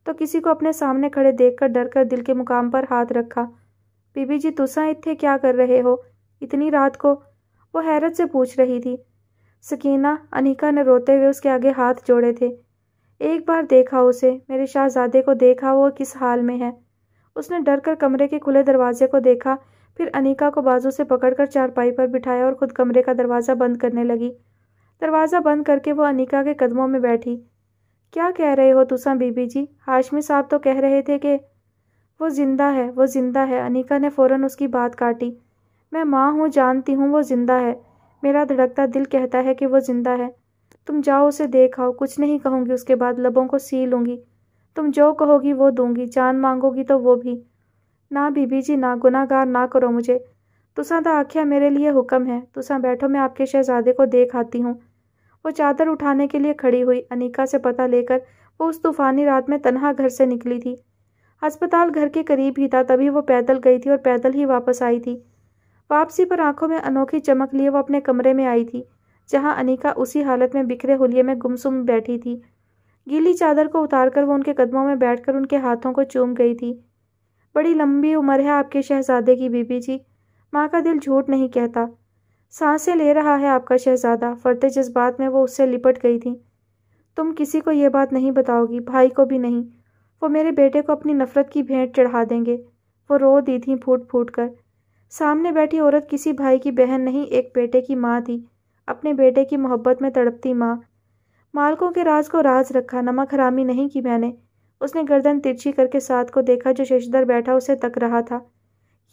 تو کسی کو اپنے سامنے کھڑے دیکھ کر ڈر کر دل کے مقام پر ہاتھ رکھا۔ بی بی جی تساں اتھے کیا کر رہے ہو اتنی رات کو؟ وہ حیرت سے پوچھ رہی تھی۔ سکینہ، انیکا نے روتے ہوئے اس کے آگے ہاتھ جوڑے تھے۔ ایک بار دیکھا اسے، میرے شہزادے کو دیکھا، وہ کس حال میں ہے؟ اس نے ڈر کر کمرے کے کھلے دروازے کو دیکھا، پھر انیکا کو بازو سے پکڑ کر چارپائی پر بٹھایا اور خود کمرے کا دروازہ بند کرنے لگی۔ دروازہ بند کر کے وہ انیکا کے قدموں میں بیٹھی۔ کیا کہہ رہے ہو تساں بی بی جی؟ ہاشمی صاحب تو کہہ رہے تھے کہ… وہ زندہ ہے، وہ زندہ ہے۔ انیکا نے فوراً اس کی بات کاٹی۔ میں ماں ہوں، جانتی ہوں وہ زندہ ہے، میرا دھڑکتا دل کہتا ہے کہ وہ زندہ ہے۔ تم جاؤ اسے دیکھ آؤ، کچھ نہیں کہوں گی اس کے بعد، لبوں کو سی لوں گی، تم جو کہو گی وہ دوں گی، جان مانگو گی تو وہ بھی۔ نہ بی بی جی نہ، گناہ گار نہ کرو مجھے۔ تساں دا آکھیا میرے لیے حکم ہے، تساں بیٹھو، میں آپ کے شہزادے کو دیکھ آتی ہوں۔ وہ چادر اٹھانے کے لیے کھڑی ہوئی۔ انیکا سے پتہ لے کر وہ اس طوفانی رات میں تنہا گھر سے نکلی تھی۔ ہسپتال گھر کے قریب ہی تھا، تبھی وہ پیدل گئی تھی اور پیدل ہی واپس آئی تھی۔ واپسی پر آنکھوں میں انوکھی چمک لیے وہ اپنے کمرے میں آئی تھی، جہاں انیکا اسی حالت میں بکھرے حلیے میں گمسم بیٹھی تھی۔ گیلی چادر کو اتار کر وہ ان کے قدموں میں بیٹھ کر ان کے ہاتھوں کو چوم گئی تھی۔ بڑی لمبی عمر ہے آپ کے شہزادے کی بی بی جی، ماں کا دل جھوٹ نہیں کہتا۔ سانسیں لے رہا ہے آپ کا شہزادہ، فرط جذبات میں وہ اس سے لپٹ گئی تھی۔ تم کسی کو یہ بات نہیں بتاؤ گی، بھائی کو بھی نہیں، وہ میرے بیٹے کو اپنی نفرت کی بھیٹ چڑھا دیں گے۔ وہ رو دی تھیں پھوٹ پھوٹ کر۔ سامنے بیٹھی عورت کسی بھائی کی بہن نہیں، ایک بیٹے کی ماں تھی، اپنے بیٹے کی محبت میں تڑپتی ماں۔ مالکوں کے راز کو راز رکھا، نمک حرامی نہیں کی میں نے۔ اس نے گردن ترچھی کر کے سعد کو دیکھا جو ششدر بیٹھا اسے تک رہا تھا۔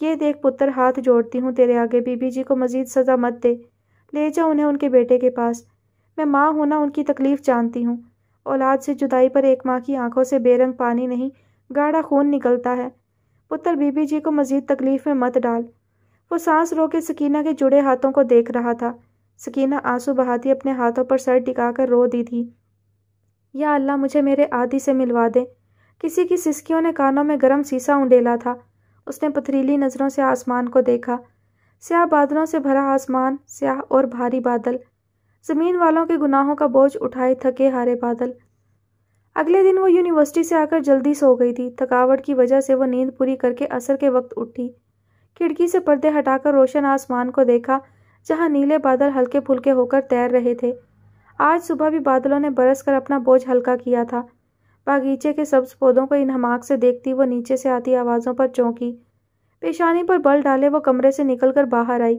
یہ دیکھ پتر، ہاتھ جوڑتی ہوں تیرے آگے، بی بی جی کو مزید سزا مت دے، لے جا انہیں ان کے بیٹے کے پاس۔ میں ماں ہوں نا، ان کی تکلیف جانتی ہوں۔ اولاد سے جدائی پر ایک ماں کی آنکھوں سے بے رنگ پانی نہیں، گاڑھا خون نکلتا ہے۔ پتر، بی بی جی کو مزید تکلیف میں مت ڈال۔ وہ سانس رو کے سکینہ کے جڑے ہاتھوں کو دیکھ رہا تھا۔ سکینہ آنسو بہاتی اپنے ہاتھوں پر سر ٹکا کر رو دی تھی۔ یا اللہ، مجھے میرے عادی سے ملوا دے۔ کسی کی سسکیوں نے کانوں میں گرم سیسا اونڈیلا تھا۔ اس نے پتھریلی نظروں سے آسمان کو دیکھا۔ سیاہ بادلوں سے بھرا آسمان، سیاہ اور بھاری بادل، زمین والوں کے گناہوں کا بوجھ اٹھائے تھکے ہارے بادل۔ اگلے دن وہ یونیورسٹی سے آ کر جلدی سو گئی تھی۔ تھکاوٹ کی وجہ سے وہ نیند پوری کر کے عصر کے وقت اٹھی۔ کھڑکی سے پردے ہٹا کر روشن آسمان کو دیکھا، جہاں نیلے بادل ہلکے پھلکے ہو کر تیر رہے تھے۔ آج صبح بھی بادلوں نے برس کر اپنا بوجھ ہلکا کیا تھا۔ باغیچے کے سبز پودوں کو انہماک سے دیکھتی وہ نیچے سے آتی آوازوں پر چونکی۔ پیشانی پر بل ڈالے وہ کمرے سے نکل کر باہر آئی۔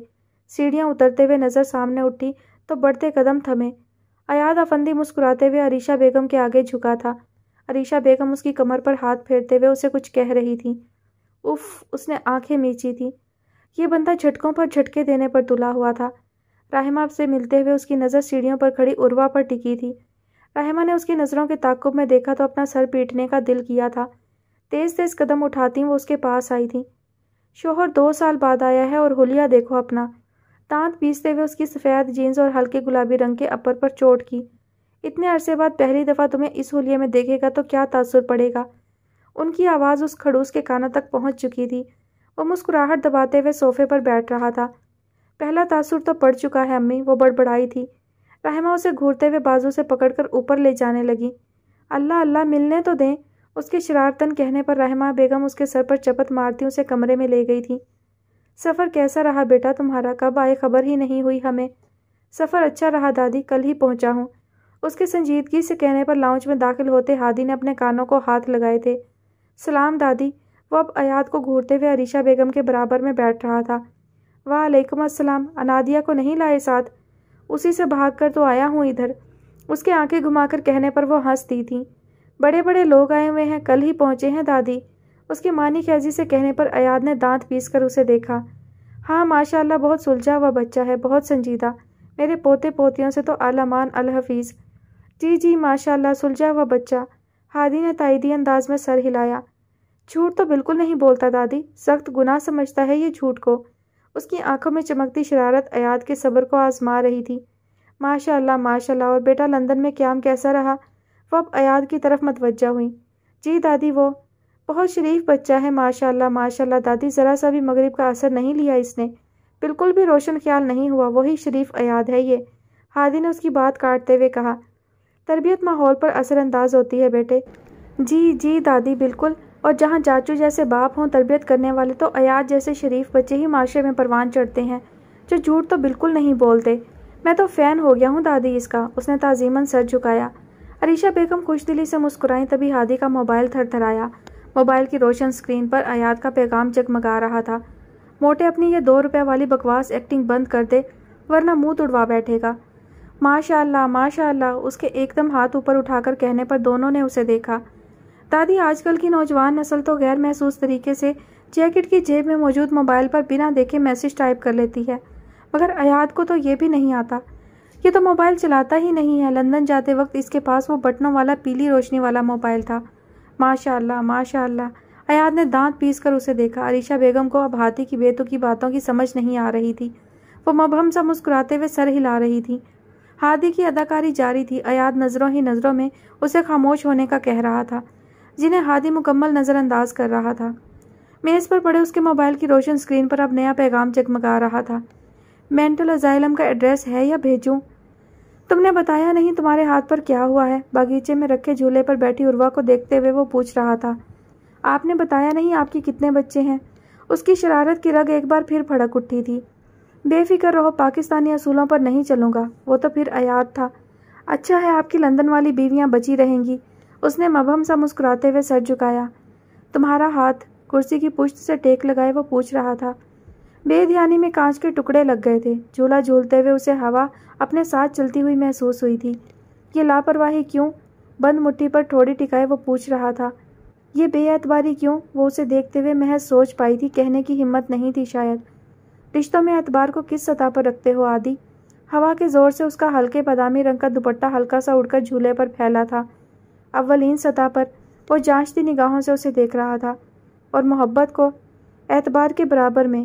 سیڑھیاں اترتے ہوئے نظر سامنے اٹھی تو بڑھتے قدم تھمے۔ ایاد افندی مسکراتے ہوئے عریشہ بیگم کے آگے جھکا تھا۔ عریشہ بیگم اس کی کمر پر ہاتھ پھیرتے ہوئے اسے کچھ کہہ رہی تھی۔ اف، اس نے آنکھیں میچی تھی۔ یہ بندہ جھٹکوں پر جھٹکے دینے پر تلا ہوا تھا۔ رحمہ سے ملتے ہوئے اس کی نظر سیڑھیوں پر کھڑی عروہ پر ٹکی تھی۔ رحمہ نے اس کی نظروں کے تعاقب میں دیکھا تو اپنا سر پیٹنے کا دل کیا تھا۔ تیز تیز قدم اٹھاتی وہ اس کے پاس آئی تھی۔ شوہر 2 سال بعد آیا ہے اور حلیہ دیکھو اپنا۔ دانت پیستے ہوئے اس کی سفید جینز اور ہلکے گلابی رنگ کے اپر پر چوٹ کی۔ اتنے عرصے بعد پہلی دفعہ تمہیں اس حلیے میں دیکھے گا تو کیا تاثر پڑے گا؟ ان کی آواز اس کھڑوس کے کانوں تک پہنچ چکی تھی۔ وہ مسکراہٹ دباتے ہوئے صوفے پر بیٹھ رہا تھا۔ پہلا تاثر تو پڑ چکا ہے امی، وہ بڑبڑائی تھی۔ رحمہ اسے گھورتے ہوئے بازو سے پکڑ کر اوپر لے جانے لگی۔ اللہ اللہ، ملنے تو دیں۔ اس کے شرارتن کہنے پر رحمہ بیگم اس کے سر پر چپت مارتی اسے کمرے میں لے گئی تھی۔ سفر کیسا رہا بیٹا تمہارا؟ کب آئے؟ خبر ہی نہیں ہوئی ہمیں۔ سفر اچھا رہا دادی، کل ہی پہنچا ہوں۔ اس کے سنجیدگی سے کہنے پر لاؤنج میں داخل ہوتے ہادی نے اپنے کانوں کو ہاتھ لگائے تھے۔ سلام دادی۔ وہ اب ایاد کو گھورتے ہوئے عریشہ بیگم کے برابر میں بیٹھ رہا تھا۔ وعلیکم السلام۔ انادیہ کو نہیں لائے ساتھ؟ اسی سے بھاگ کر تو آیا ہوں ادھر۔ اس کے آنکھیں گھما کر کہنے پر وہ ہنس دی تھی۔ بڑے بڑے لوگ آئے ہوئے ہیں، کل ہی پہنچے ہیں دادی۔ اس کی مانی خیزی سے کہنے پر ایاد نے دانت پیس کر اسے دیکھا۔ ہاں ماشاءاللہ، بہت سلجھا ہوا بچہ ہے، بہت سنجیدہ۔ میرے پوتے پوتیوں سے تو اعلیٰ الحفیظ۔ جی جی ماشاءاللہ، سلجھا ہوا بچہ۔ ہادی نے تائیدی انداز میں سر ہلایا۔ جھوٹ تو بالکل نہیں بولتا دادی، سخت گناہ سمجھتا ہے یہ جھوٹ کو۔ اس کی آنکھوں میں چمکتی شرارت ایاد کے صبر کو آزما رہی تھی۔ ماشاءاللہ ماشاءاللہ، اور بیٹا لندن میں قیام کیسا رہا؟ وہ اب ایاد کی طرف متوجہ ہوئی۔ جی دادی، وہ بہت شریف بچہ ہے ماشاءاللہ ماشاءاللہ دادی، ذرا سا بھی مغرب کا اثر نہیں لیا اس نے، بالکل بھی روشن خیال نہیں ہوا، وہی شریف ایاد ہے یہ۔ ہادی نے اس کی بات کاٹتے ہوئے کہا۔ تربیت ماحول پر اثر انداز ہوتی ہے بیٹے۔ جی جی دادی بالکل، اور جہاں چاچو جیسے باپ ہوں تربیت کرنے والے تو ایاد جیسے شریف بچے ہی معاشرے میں پروان چڑھتے ہیں، جو جھوٹ تو بالکل نہیں بولتے۔ میں تو فین ہو گیا ہوں دادی اس کا۔ اس نے تعظیماً سر جھکایا۔ عریشہ بیگم خوش دلی سے مسکرائیں، تبھی ہادی کا موبائل تھر تھرایا۔ موبائل کی روشن سکرین پر ایاد کا پیغام جگمگا رہا تھا۔ موٹے اپنی یہ 2 روپے والی بکواس ایکٹنگ بند کر دے ورنہ منہ توڑوا بیٹھے گا۔ ماشاءاللہ ماشاءاللہ، اس کے ایک دم ہاتھ اوپر اٹھا کر کہنے پر دونوں نے اسے دیکھا۔ دادی، آج کل کی نوجوان نسل تو غیر محسوس طریقے سے جیکٹ کی جیب میں موجود موبائل پر بنا دیکھے میسج ٹائپ کر لیتی ہے، مگر ایاد کو تو یہ بھی نہیں آتا۔ یہ تو موبائل چلاتا ہی نہیں ہے۔ لندن جاتے وقت اس کے پاس وہ بٹنوں والا پیلی روشنی والا موبائل تھا۔ ماشاءاللہ ماشاءاللہ، ایاد نے دانت پیس کر اسے دیکھا۔ عریشہ بیگم کو اب ہاتھی کی بیتوکی باتوں کی سمجھ نہیں آ رہی تھی۔ وہ مبہم سا مسکراتے ہوئے سر ہلا رہی تھی۔ ہادی کی اداکاری جاری تھی۔ ایاد نظروں ہی نظروں میں اسے خاموش ہونے کا کہہ رہا تھا، جنہیں ہادی مکمل نظر انداز کر رہا تھا۔ میز پر پڑے اس کے موبائل کی روشن سکرین پر اب نیا پیغام جگمگا رہا تھا۔ مینٹل اسائلم کا ایڈریس ہے یا بھیجوں؟ تم نے بتایا نہیں تمہارے ہاتھ پر کیا ہوا ہے؟ باغیچے میں رکھے جھولے پر بیٹھی عروہ کو دیکھتے ہوئے وہ پوچھ رہا تھا۔ آپ نے بتایا نہیں آپ کی کتنے بچے ہیں؟ اس کی شرارت کی رگ ایک بار پھر بھڑک اٹھی تھی۔ بے فکر رہو، پاکستانی اصولوں پر نہیں چلوں گا۔ وہ تو پھر ایاد تھا۔ اچھا ہے آپ کی لندن والی بیویاں بچی رہیں گی۔ اس نے مبہم سا مسکراتے ہوئے سر جھکایا۔ تمہارا ہاتھ؟ کرسی کی پشت سے ٹیک لگائے وہ پوچھ رہا تھا۔ بے دھیانی میں کانچ کے ٹکڑے لگ گئے تھے۔ جھولا جھولتے ہوئے اسے ہوا اپنے ساتھ چلتی ہوئی محسوس ہوئی تھی۔ یہ لاپرواہی کیوں؟ بند مٹھی پر تھوڑی ٹکائے وہ پوچھ رہا تھا۔ یہ بے اعتباری کیوں؟ وہ اسے دیکھتے ہوئے محض سوچ پائی تھی، کہنے کی ہمت نہیں تھی شاید۔ رشتوں میں اعتبار کو کس سطح پر رکھتے ہو عادی؟ ہوا کے زور سے اس کا ہلکے بادامی رنگ کا دوپٹہ ہلکا سا اڑ کر جھولے پر پھیلا تھا۔ اولین سطح پر وہ جانچتی نگاہوں سے اسے دیکھ رہا تھا، اور محبت کو اعتبار کے برابر میں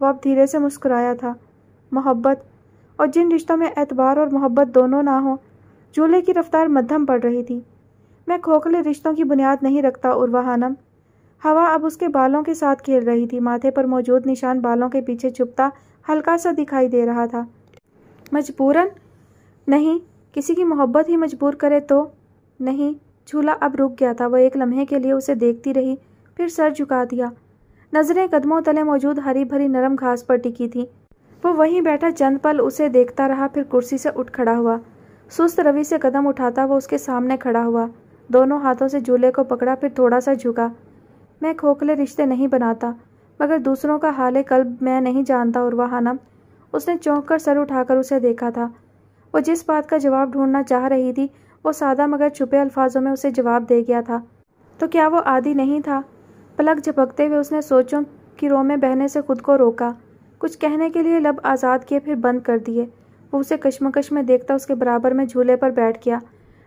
وہ اب دھیرے سے مسکرایا تھا۔ محبت، اور جن رشتوں میں اعتبار اور محبت دونوں نہ ہوں۔ جولے کی رفتار مدھم پڑ رہی تھی۔ میں کھوکھلے رشتوں کی بنیاد نہیں رکھتا عروہ خانم۔ ہوا اب اس کے بالوں کے ساتھ کھیل رہی تھی، ماتھے پر موجود نشان بالوں کے پیچھے چھپتا ہلکا سا دکھائی دے رہا تھا۔ مجبوراً؟ نہیں، کسی کی محبت ہی مجبور کرے تو؟ نہیں۔ جھولا اب رک گیا تھا۔ وہ ایک لمحے کے لیے اسے دیکھتی رہی، پھر سر جھکا دیا۔ نظریں قدموں تلے موجود ہری بھری نرم گھاس پر ٹکی تھی۔ وہ وہیں بیٹھا چند پل اسے دیکھتا رہا، پھر کرسی سے اٹھ کھڑا ہوا۔ سست روی سے قدم اٹھاتا وہ اس کے سامنے کھڑا ہوا، دونوں ہاتھوں سے جھولے کو پکڑا، پھر تھوڑا سا جھکا۔ میں کھوکھلے رشتے نہیں بناتا، مگر دوسروں کا حال قلب میں نہیں جانتا عروہ خانم۔ اس نے چونک کر سر اٹھا کر اسے دیکھا تھا۔ وہ جس بات کا جواب ڈھونڈنا چاہ رہی تھی وہ سادہ مگر چھپے الفاظوں میں اسے جواب دے گیا تھا۔ تو کیا وہ عادی نہیں تھا؟ پلک جھپکتے ہوئے اس نے سوچوں کی رو میں بہنے سے خود کو روکا۔ کچھ کہنے کے لیے لب آزاد کیے، پھر بند کر دیے۔ وہ اسے کشمکش میں دیکھتا اس کے برابر میں جھولے پر بیٹھ گیا،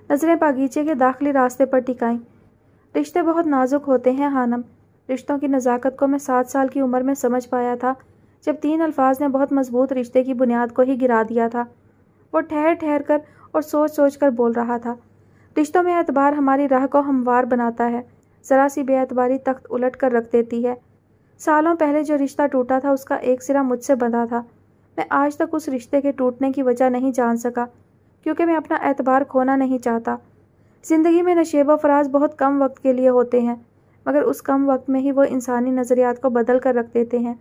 نظریں باغیچے کے داخلی راستے پر ٹکائیں۔ رشتے بہت نازک ہوتے ہیں خانم۔ رشتوں کی نزاکت کو میں 7 سال کی عمر میں سمجھ پایا تھا، جب 3 الفاظ نے بہت مضبوط رشتے کی بنیاد کو ہی گرا دیا تھا۔ وہ ٹھہر ٹھہر کر اور سوچ سوچ کر بول رہا تھا۔ رشتوں میں اعتبار ہماری راہ کو ہموار بناتا ہے، ذرا سی بے اعتباری تخت الٹ کر رکھ دیتی ہے۔ سالوں پہلے جو رشتہ ٹوٹا تھا اس کا ایک سرا مجھ سے بندھا تھا۔ میں آج تک اس رشتے کے ٹوٹنے کی وجہ نہیں جان سکا، کیونکہ میں اپنا اعتبار کھونا نہیں چاہتا۔ زندگی میں نشیب و فراز بہت کم وقت کے لیے ہوتے ہیں، مگر اس کم وقت میں ہی وہ انسانی نظریات کو بدل کر رکھ دیتے ہیں۔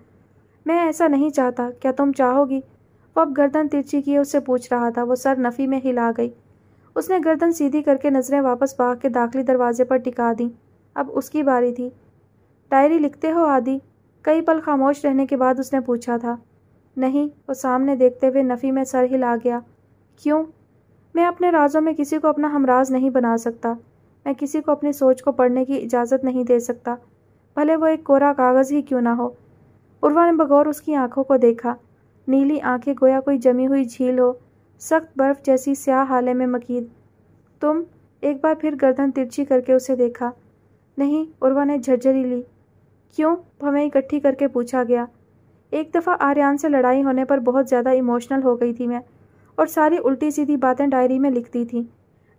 میں ایسا نہیں چاہتا، کیا تم چاہو گی؟ وہ اب گردن ترچھی کیے اس سے پوچھ رہا تھا۔ وہ سر نفی میں ہلا گئی۔ اس نے گردن سیدھی کر کے نظریں واپس باغ کے داخلی دروازے پر ٹکا دیں۔ اب اس کی باری تھی۔ ڈائری لکھتے ہو عادی؟ کئی پل خاموش رہنے کے بعد اس نے پوچھا تھا۔ نہیں، وہ سامنے دیکھتے ہوئے نفی میں سر ہلا گیا۔ کیوں؟ میں اپنے رازوں میں کسی کو اپنا ہمراز نہیں بنا سکتا۔ میں کسی کو اپنی سوچ کو پڑھنے کی اجازت نہیں دے سکتا، بھلے وہ ایک کورا کاغذ ہی کیوں نہ ہو۔ عروہ نے بغور اس کی آنکھوں کو دیکھا۔ نیلی آنکھیں گویا کوئی جمی ہوئی جھیل ہو، سخت برف جیسی سیاہ ہالے میں مکید۔ تم؟ ایک بار پھر گردن ترچھی کر کے اسے دیکھا۔ نہیں، عروہ نے جھرجھری لی۔ کیوں؟ ہمیں اکٹھی کر کے پوچھا گیا۔ ایک دفعہ آریان سے لڑائی ہونے پر بہت زیادہ ایموشنل ہو گئی تھی میں، اور ساری الٹی سیدھی باتیں ڈائری میں لکھتی تھی۔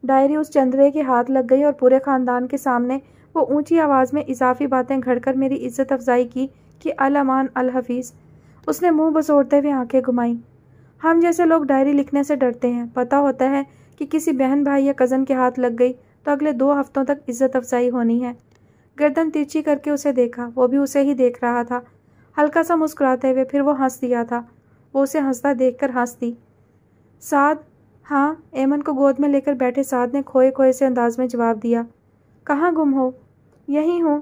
ڈائری اس چندرے کے ہاتھ لگ گئی اور پورے خاندان کے سامنے وہ اونچی آواز میں اضافی باتیں گھڑ کر میری عزت افزائی کی کہ الامان الحفیظ۔ اس نے منہ بسوڑتے ہوئے آنکھیں گھمائیں۔ ہم جیسے لوگ ڈائری لکھنے سے ڈرتے ہیں۔ پتہ ہوتا ہے کہ کسی بہن بھائی یا کزن کے ہاتھ لگ گئی تو اگلے 2 ہفتوں تک عزت افزائی ہونی ہے۔ گردن ترچھی کر کے اسے دیکھا۔ وہ بھی اسے ہی دیکھ رہا تھا، ہلکا سا مسکراتے ہوئے۔ پھر وہ ہنس دیا تھا۔ وہ اسے ہنستا دیکھ کر ہنس دی۔ سعد؟ ہاں؟ ایمن کو گود میں لے کر بیٹھے سعد نے کھوئے کھوئے سے انداز میں جواب دیا۔ کہاں گم ہو؟ یہیں ہوں،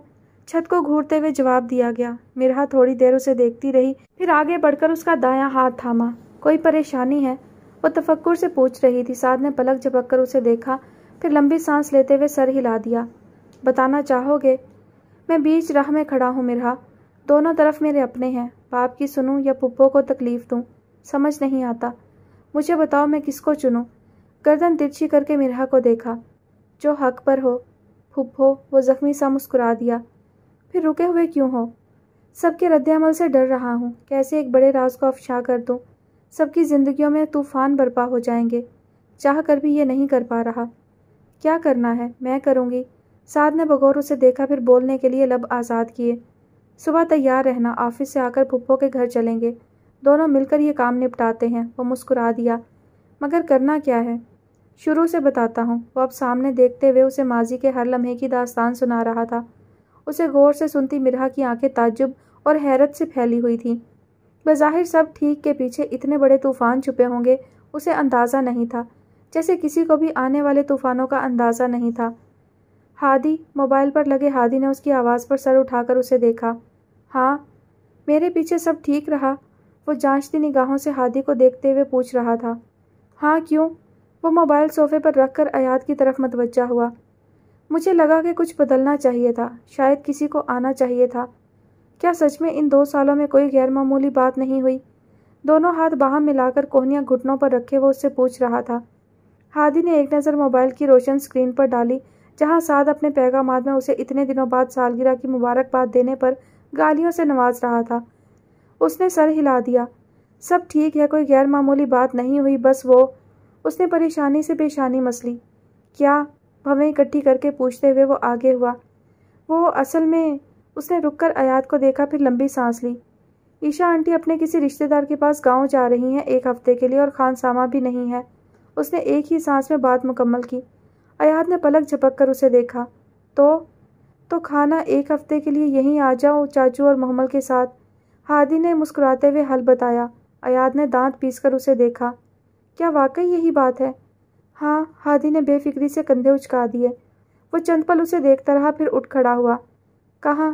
چھت کو گھورتے ہوئے جواب دیا گیا۔ مرحا تھوڑی دیر اسے دیکھتی رہی، پھر آگے بڑھ کر اس کا دایاں ہاتھ تھاما۔ کوئی پریشانی ہے؟ وہ تفکر سے پوچھ رہی تھی۔ سعد نے پلک جھپک کر اسے دیکھا، پھر لمبی سانس لیتے ہوئے سر ہلا دیا۔ بتانا چاہو گے؟ میں بیچ راہ میں کھڑا ہوں مرحا، دونوں طرف میرے اپنے ہیں۔ باپ کی سنوں یا پھپھو کو تکلیف دوں، سمجھ نہیں آتا۔ مجھے بتاؤ میں کس کو چنوں؟ گردن ترچھی کر کے مرحا کو دیکھا۔ جو حق پر ہو۔ پھپھو؟ وہ زخمی سا مسکرا دیا۔ پھر رکے ہوئے کیوں ہو؟ سب کے رد عمل سے ڈر رہا ہوں، کیسے ایک بڑے راز کو افشا کر دوں۔ سب کی زندگیوں میں طوفان برپا ہو جائیں گے، چاہ کر بھی یہ نہیں کر پا رہا۔ کیا کرنا ہے؟ میں کروں گی۔ سعد نے بغور اسے دیکھا، پھر بولنے کے لیے لب آزاد کیے۔ صبح تیار رہنا، آفس سے آ کر پھپھو کے گھر چلیں گے، دونوں مل کر یہ کام نپٹاتے ہیں۔ وہ مسکرا دیا۔ مگر کرنا کیا ہے؟ شروع سے بتاتا ہوں۔ وہ اب سامنے دیکھتے ہوئے اسے ماضی کے ہر لمحے کی داستان سنا رہا تھا۔ اسے غور سے سنتی مرحا کی آنکھیں تعجب اور حیرت سے پھیلی ہوئی تھیں۔ بظاہر سب ٹھیک کے پیچھے اتنے بڑے طوفان چھپے ہوں گے اسے اندازہ نہیں تھا، جیسے کسی کو بھی آنے والے طوفانوں کا اندازہ نہیں تھا۔ ہادی؟ موبائل پر لگے ہادی نے اس کی آواز پر سر اٹھا کر اسے دیکھا۔ ہاں؟ میرے پیچھے سب ٹھیک رہا؟ وہ جانچتی نگاہوں سے ہادی کو دیکھتے ہوئے پوچھ رہا تھا۔ ہاں، کیوں؟ وہ موبائل صوفے پر رکھ کر ایاد کی طرف متوجہ ہوا۔ مجھے لگا کہ کچھ بدلنا چاہیے تھا، شاید کسی کو آنا چاہیے تھا۔ کیا سچ میں ان 2 سالوں میں کوئی غیر معمولی بات نہیں ہوئی؟ دونوں ہاتھ باہم ملا کر کوہنیاں گھٹنوں پر رکھے وہ اس سے پوچھ رہا تھا۔ ہادی نے ایک نظر موبائل کی روشن اسکرین پر ڈالی، جہاں سعد اپنے پیغامات میں اسے اتنے دنوں بعد سالگرہ کی مبارکباد دینے پر گالیوں سے نواز رہا تھا۔ اس نے سر ہلا دیا۔ سب ٹھیک ہے، کوئی غیر معمولی بات نہیں ہوئی، بس وہ… اس نے پریشانی سے پیشانی مسلی۔ کیا؟ بھویں اکٹھی کر کے پوچھتے ہوئے وہ آگے ہوا۔ وہ اصل میں… اس نے رک کر آیات کو دیکھا، پھر لمبی سانس لی۔ عیشا آنٹی اپنے کسی رشتہ دار کے پاس گاؤں جا رہی ہیں 1 ہفتے کے لیے، اور خان سامہ بھی نہیں ہے۔ اس نے ایک ہی سانس میں بات مکمل کی۔ آیات نے پلک جھپک کر اسے دیکھا۔ تو کھانا 1 ہفتے کے لیے یہیں آ جاؤ چاچو اور محمل کے ساتھ، ہادی نے مسکراتے ہوئے حل بتایا۔ آیات نے دانت پیس کر اسے دیکھا۔ کیا واقعی یہی بات ہے؟ ہاں، ہادی نے بے فکری سے کندھے اچکا دیے۔ وہ چند پل اسے دیکھتا رہا، پھر اٹھ کھڑا ہوا۔ کہاں؟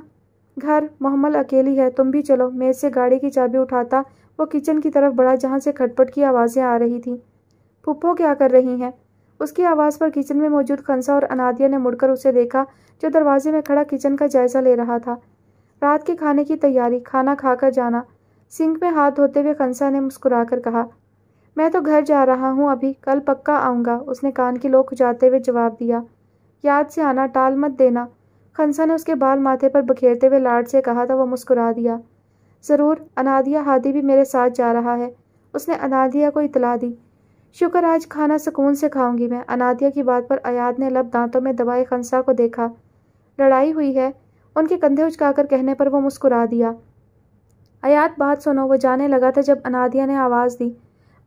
گھر، محمل اکیلی ہے، تم بھی چلو۔ میز سے گاڑی کی چابی اٹھاتا وہ کچن کی طرف بڑھا، جہاں سے کھٹ پٹ کی آوازیں آ رہی تھیں۔ پھپھو کیا کر رہی ہیں؟ اس کی آواز پر کچن میں موجود خنسا اور انادیہ نے مڑ کر اسے دیکھا، جو دروازے میں کھڑا کچن کا جائزہ لے رہا تھا۔ رات کے کھانے کی تیاری، کھانا کھا کر جانا، سنک میں ہاتھ دھوتے ہوئے خنسا نے مسکرا کر کہا۔ میں تو گھر جا رہا ہوں ابھی، کل پکا آؤں گا، اس نے کان کی لو کھجاتے ہوئے جواب دیا۔ یاد سے آنا، ٹال مت دینا، خنسا نے اس کے بال ماتھے پر بکھیرتے ہوئے لاڈ سے کہا تو وہ مسکرا دیا۔ ضرور، انادیہ، ہادی بھی میرے ساتھ جا رہا ہے، اس نے انادیہ کو اطلاع دی۔ شکر، آج کھانا سکون سے کھاؤں گی میں۔ انادیہ کی بات پر آیات نے لب دانتوں میں دبائے خنسا کو دیکھا۔ لڑائی ہوئی ہے؟ ان کے کندھے اچکا کر کہنے پر وہ مسکرا دیا۔ آیات بات سنو، وہ جانے لگا تھا جب انادیہ نے آواز دی۔